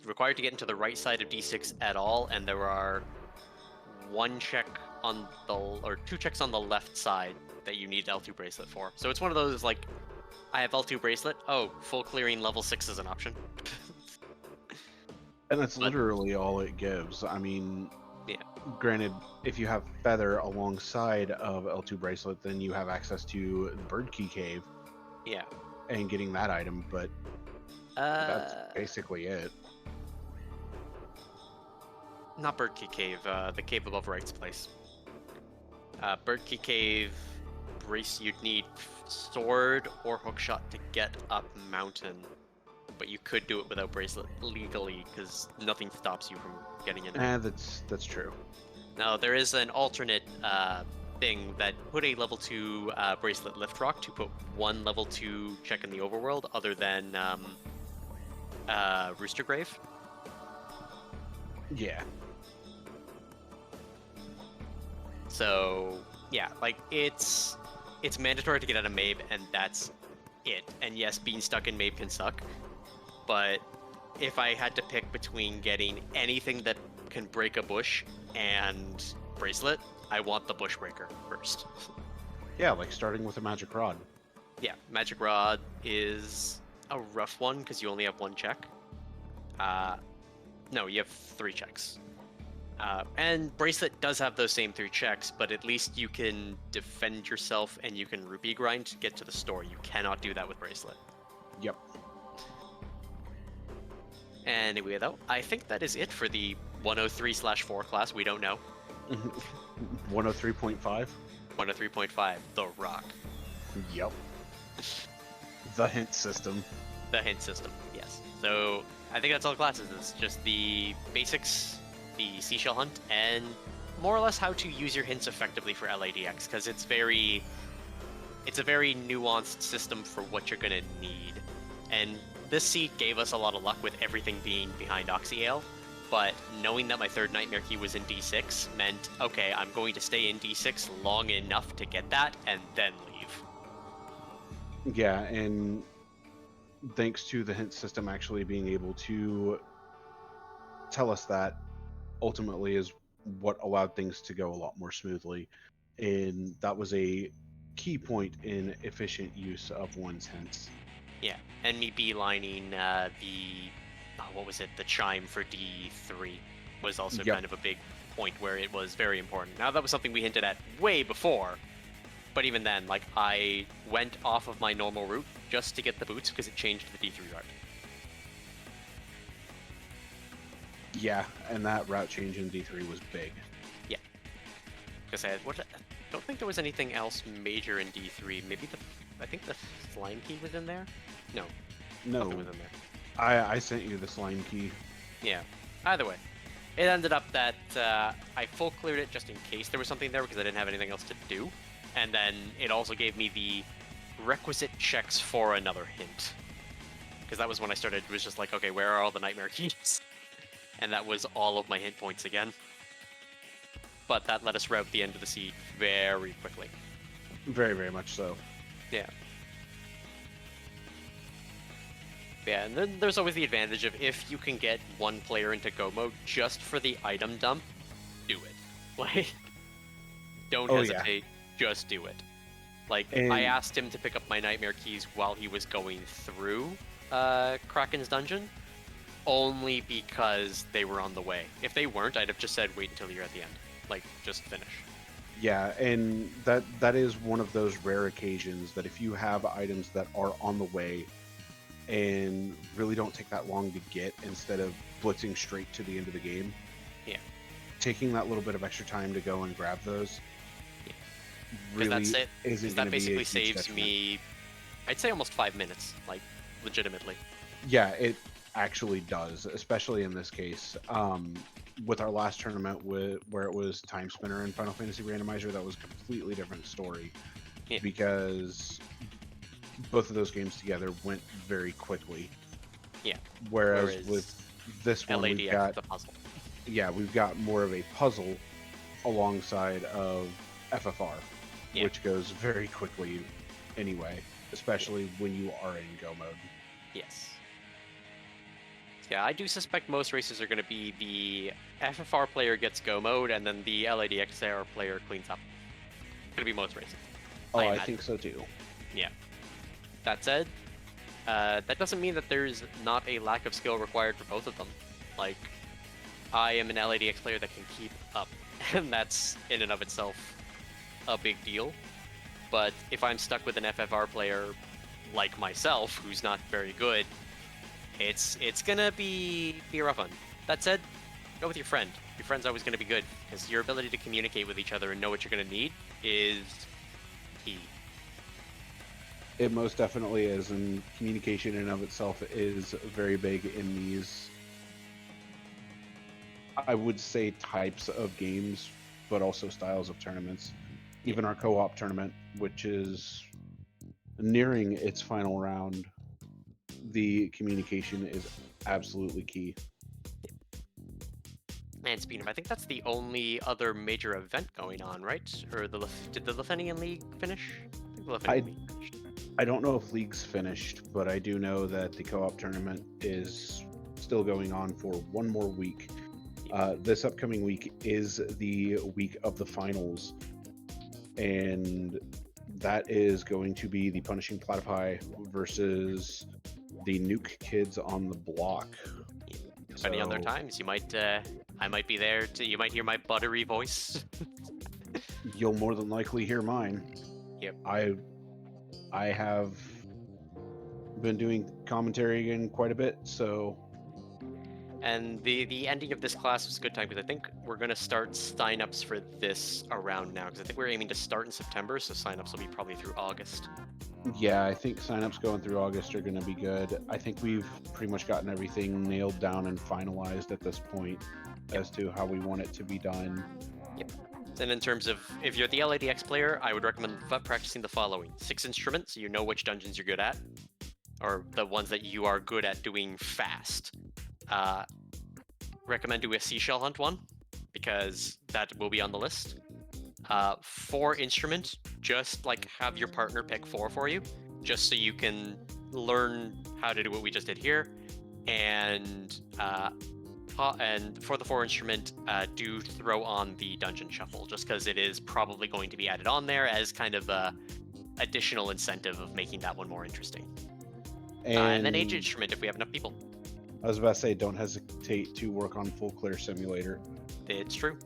Required to get into the right side of D6 at all, and there are one check on the, or two checks on the left side that you need L2 bracelet for. So it's one of those, like, I have L2 bracelet, oh, full clearing level 6 is an option. And that's But- literally all it gives. I mean, Yeah. granted, if you have Feather alongside of L2 bracelet, then you have access to the Bird Key Cave Yeah. and getting that item, but that's basically it. Not Bird Key Cave, the cave above Wright's place. Bird Key Cave, you'd need sword or hookshot to get up mountain, but you could do it without bracelet legally because nothing stops you from getting in. That's true. Now there is an alternate thing that put a level 2 bracelet lift rock to put one level 2 check in the overworld other than Rooster Grave. Yeah. So yeah, like it's mandatory to get out of Mabe, and that's it. And yes, being stuck in Mabe can suck, but if I had to pick between getting anything that can break a bush and bracelet, I want the bushbreaker first. Yeah, like starting with a magic rod. Yeah, magic rod is a rough one because you only have one check. No, you have 3 checks. And bracelet does have those same 3 checks, but at least you can defend yourself and you can rupee grind to get to the store. You cannot do that with bracelet. Yep. Anyway, though, I think that is it for the 103/4 class. We don't know. 103.5? 103.5, The Rock. Yep. The hint system. The hint system, yes. So I think that's all classes. It's just the basics, the seashell hunt, and more or less how to use your hints effectively for LADX, because it's a very nuanced system for what you're gonna need. And this seed gave us a lot of luck with everything being behind Oxyale, but knowing that my third Nightmare Key was in D6 meant, okay, I'm going to stay in D6 long enough to get that, and then leave. Yeah, and thanks to the hint system actually being able to tell us that ultimately is what allowed things to go a lot more smoothly. And that was a key point in efficient use of one's hints. Yeah, and me beelining the chime for D3 was also Yep. kind of a big point where it was very important. Now, that was something we hinted at way before, but even then, like, I went off of my normal route just to get the boots because it changed the D3 route. Yeah, and that route change in D3 was big. Yeah. Because I don't think there was anything else major in D3. Maybe I think the slime key was in there? No. Nothing was in there. I sent you the slime key. Yeah. Either way, it ended up that I full cleared it just in case there was something there because I didn't have anything else to do. And then it also gave me the requisite checks for another hint. Because that was when I started, it was just like, okay, where are all the nightmare keys? And that was all of my hint points again. But that let us route the end of the seed very quickly. Very, very much so. Yeah. Yeah, and then there's always the advantage of if you can get one player into go mode just for the item dump, do it. Like, don't hesitate, just do it. Like, I asked him to pick up my nightmare keys while he was going through Kraken's dungeon, only because they were on the way. If they weren't, I'd have just said wait until you're at the end. Like, just finish. Yeah, and that is one of those rare occasions that if you have items that are on the way and really don't take that long to get, instead of blitzing straight to the end of the game, taking that little bit of extra time to go and grab those really that's it. isn't That going to be a basically huge saves detriment. me, I'd say, almost 5 minutes, like, legitimately. Yeah, it actually does, especially in this case. With our last tournament, where it was Time Spinner and Final Fantasy Randomizer, that was a completely different story, because both of those games together went very quickly. Yeah. Whereas with this one, LADX, we've got the puzzle. Yeah, we've got more of a puzzle alongside of FFR, which goes very quickly anyway, especially when you are in go mode. Yes. Yeah, I do suspect most races are going to be the FFR player gets go mode, and then the LADXR player cleans up. Going to be most races. Oh, I imagine. think so too. Yeah. That said, that doesn't mean that there's not a lack of skill required for both of them. Like, I am an LADX player that can keep up, and that's in and of itself a big deal. But if I'm stuck with an FFR player like myself, who's not very good, it's gonna be a rough one. That said, go with your friend. Your friend's always gonna be good, because your ability to communicate with each other and know what you're gonna need is key. It most definitely is, and communication in and of itself is very big in these, I would say, types of games, but also styles of tournaments. Even our co-op tournament, which is nearing its final round, the communication is absolutely key. And speaking of, I think that's the only other major event going on, right? Or did the Lithenian League finish? I think the Lithenian League finished. I don't know if League's finished, but I do know that the co-op tournament is still going on for one more week. This upcoming week is the week of the finals, and that is going to be the Punishing Platypi versus the Nuke Kids on the Block. Depending on their times, you might, I might be there. You might hear my buttery voice. You'll more than likely hear mine. Yep. I have been doing commentary again quite a bit, so. And the ending of this class was a good time, because I think we're going to start signups for this around now, because I think we're aiming to start in September, so signups will be probably through August. Yeah, I think signups going through August are going to be good. I think we've pretty much gotten everything nailed down and finalized at this point as to how we want it to be done. Yep. And in terms of, if you're the LADX player, I would recommend practicing the following. 6 instruments, so you know which dungeons you're good at, or the ones that you are good at doing fast. Recommend do a seashell hunt one, because that will be on the list. 4 instrument, just like have your partner pick 4 for you, just so you can learn how to do what we just did here. And for the 4 instrument, do throw on the dungeon shuffle, just because it is probably going to be added on there as kind of a additional incentive of making that one more interesting. And then age instrument if we have enough people. I was about to say, don't hesitate to work on Full Clear Simulator. It's true.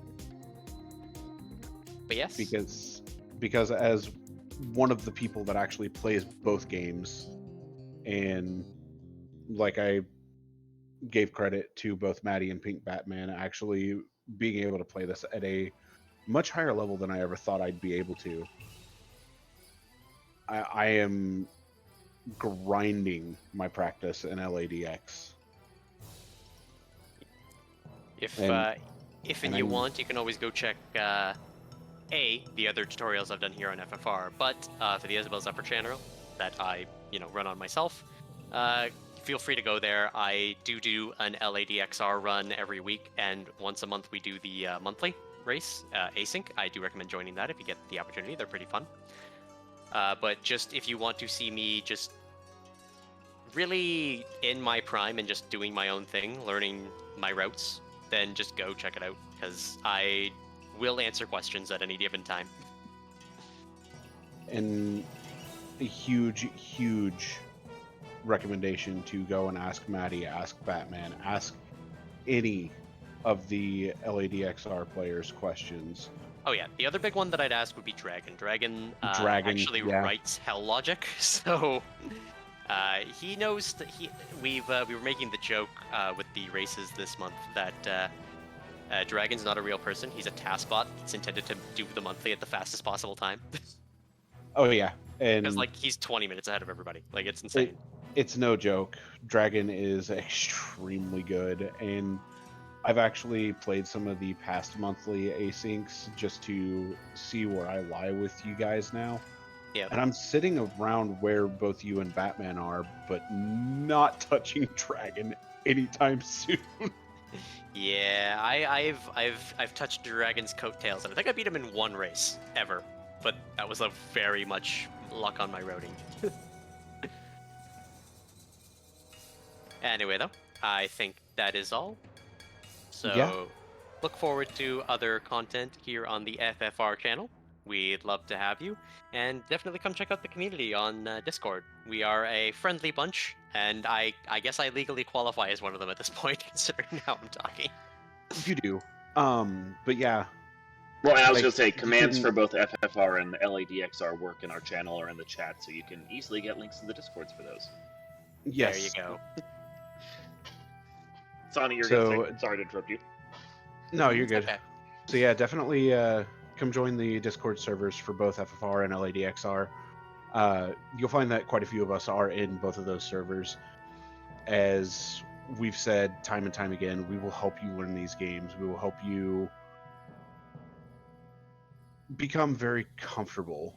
But yes. Because as one of the people that actually plays both games, and like I gave credit to both Maddie and Pink Batman actually being able to play this at a much higher level than I ever thought I'd be able to. I am grinding my practice in LADX. If you want, you can always go check the other tutorials I've done here on FFR, but for the Isabel's Upper channel that I run on myself, feel free to go there. I do an LADXR run every week, and once a month we do the monthly race, async. I do recommend joining that if you get the opportunity. They're pretty fun. But just if you want to see me just really in my prime and just doing my own thing, learning my routes, then just go check it out, because I will answer questions at any given time. And a huge recommendation to go and ask Maddie, ask Batman, ask any of the LADXR players questions. Oh yeah, the other big one that I'd ask would be Dragon. Dragon actually writes Hell Logic, so he knows that we were making the joke with the races this month that Dragon's not a real person. He's a task bot. It's intended to do the monthly at the fastest possible time. Oh yeah, and because he's 20 minutes ahead of everybody. It's insane. It's no joke. Dragon is extremely good, and I've actually played some of the past monthly asyncs just to see where I lie with you guys now. Yeah. And I'm sitting around where both you and Batman are, but not touching Dragon anytime soon. Yeah, I've touched Dragon's coattails, and I think I beat him in one race ever, but that was a very much luck on my roading. Anyway, though, I think that is all. So, Yeah. look forward to other content here on the FFR channel. We'd love to have you, and definitely come check out the community on Discord. We are a friendly bunch, and I guess I legally qualify as one of them at this point, considering how I'm talking. You do. But yeah, Well, I was like, going to say, you commands can- for both FFR and LADXR work in our channel or in the chat, so you can easily get links to the Discords for those. yes. There you go. Sonny, you're So- going to say? Sorry to interrupt you. No, you're good. Okay. So yeah, definitely come join the Discord servers for both FFR and LADXR. You'll find that quite a few of us are in both of those servers. As we've said time and time again, we will help you win these games. We will help you become very comfortable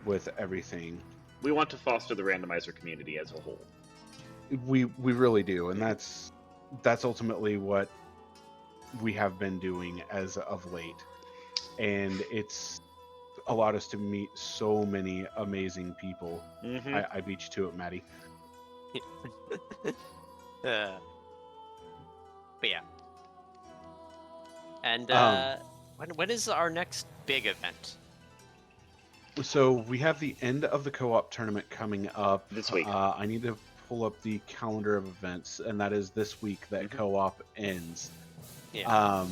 with everything. We want to foster the randomizer community as a whole. We really do, and that's ultimately what we have been doing as of late, and it's allowed us to meet so many amazing people. Mm-hmm. I beat you to it, Maddie. But yeah. And when is our next big event? So we have the end of the co-op tournament coming up This week. I need to pull up the calendar of events, and that is this week that Mhm. co-op ends. Yeah.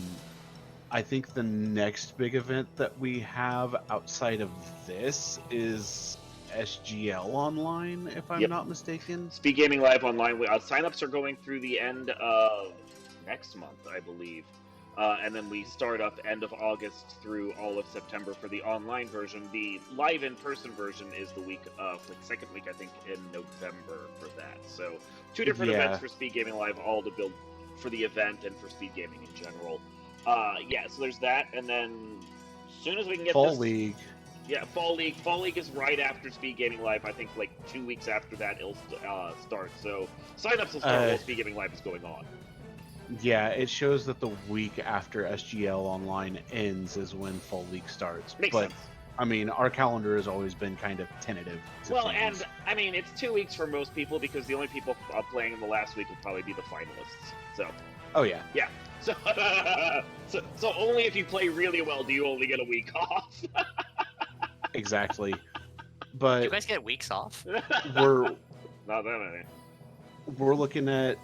I think the next big event that we have outside of this is SGL Online, if I'm Yep. not mistaken. Speed Gaming Live Online. Signups are going through the end of next month, I believe. And then we start up end of August through all of September for the online version. The live in-person version is the week of, like, second week, I think, in November for that. So 2 different Yeah. events for Speed Gaming Live, all to build for the event and for Speed Gaming in general. Yeah, so there's that, and then as soon as we can get Fall this... League. Yeah, Fall League. Fall League is right after Speed Gaming Live. I think like 2 weeks after that it'll start. So signups will start while Speed Gaming Live is going on. Yeah, it shows that the week after SGL Online ends is when Fall League starts. Makes but sense. I mean, our calendar has always been kind of tentative. to Well, things. and I mean it's 2 weeks for most people because the only people playing in the last week will probably be the finalists. So Oh yeah. so so only if you play really well do you only get a week off. Exactly. Do But you guys get weeks off? we're Not that many. we're looking at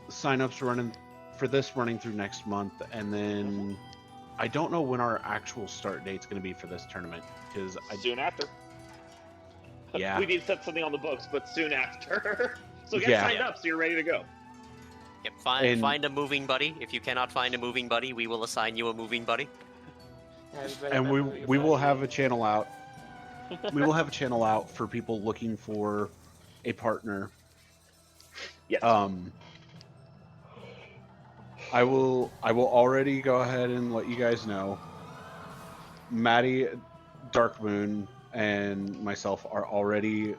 signups running for this running through next month, and then I don't know when our actual start date's going to be for this tournament because Soon after. yeah. We need to set something on the books, but soon after. So get Yeah. signed up so you're ready to go. Yep. And- Find a moving buddy. If you cannot find a moving buddy, we will assign you a moving buddy. And we will have a channel out. We will have a channel out for people looking for a partner. Yes. I will already go ahead and let you guys know. Maddie, Dark Moon, and myself are already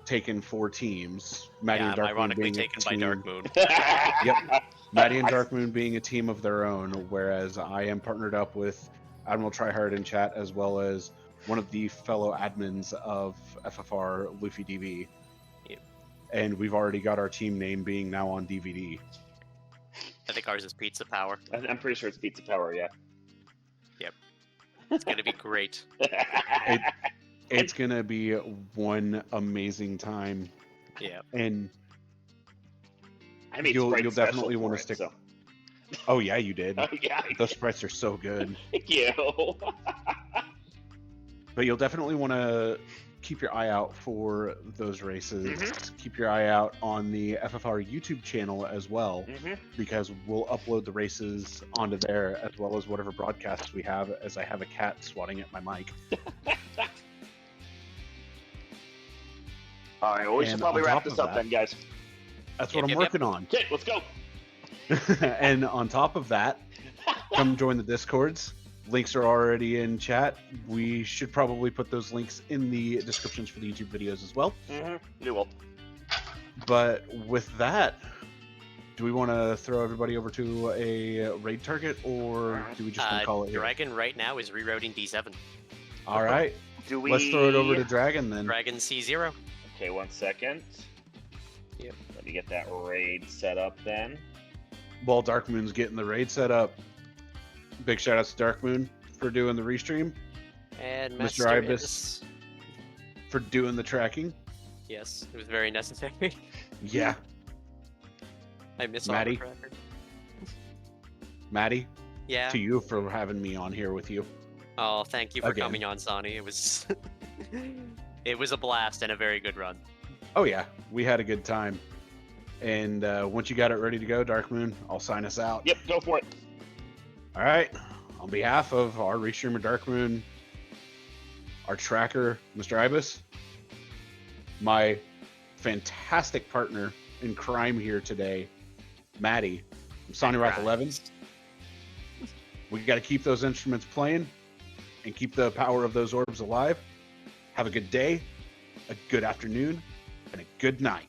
taken 4 teams. Maddie Yeah, and I'm Dark Moon ironically being a taken by team. Dark Moon. Yep. Maddie and Dark Moon being a team of their own, whereas I am partnered up with Admiral Tryhard in chat, as well as one of the fellow admins of FFR, Luffy DV. Yep. And we've already got our team name being now on DVD. I think ours is Pizza Power. I'm pretty sure it's Pizza Power, yeah. It's gonna be great. It's gonna be one amazing time, Yeah. and I made You'll Sprite special definitely for wanna it, stick- So. oh yeah, you did. Oh, yeah. Those sprites are so good. Thank you. But you'll definitely want to keep your eye out for those races. Mhm. Keep your eye out on the FFR YouTube channel as well, Mm-hmm. because we'll upload the races onto there as well as whatever broadcasts we have, as I have a cat swatting at my mic. All right, well, we should And probably on wrap top this of up that- then, guys. That's what Yep, I'm yep, working on. Okay, let's go. And on top of that, come join the Discords. Links are already in chat. We should probably put those links in the descriptions for the YouTube videos as well. Mm-hmm. You will. But with that, do we want to throw everybody over to a raid target, or do we just want to call it here? Dragon right now is rerouting D7. All right. Do we? Let's throw it over to Dragon then. Dragon C0. Okay, 1 second. Yep. Let me get that raid set up then. While Dark Moon's getting the raid set up, big shout out to Dark Moon for doing the restream, And Mr. Master Ibis for doing the tracking. Yes, it was very necessary. Yeah, I miss Maddie? all the tracker. Maddie, Yeah. to you for having me on here with you. Oh, thank you for Again. coming on, Sonny. It was it was a blast and a very good run. Oh yeah, we had a good time. And once you got it ready to go, Dark Moon, I'll sign us out. Yep, go for it. All right. On behalf of our restreamer Dark Moon, our tracker, Mr. Ibis, my fantastic partner in crime here today, Maddie, from Sonny Rock 11. We got to keep those instruments playing and keep the power of those orbs alive. Have a good day, a good afternoon, and a good night.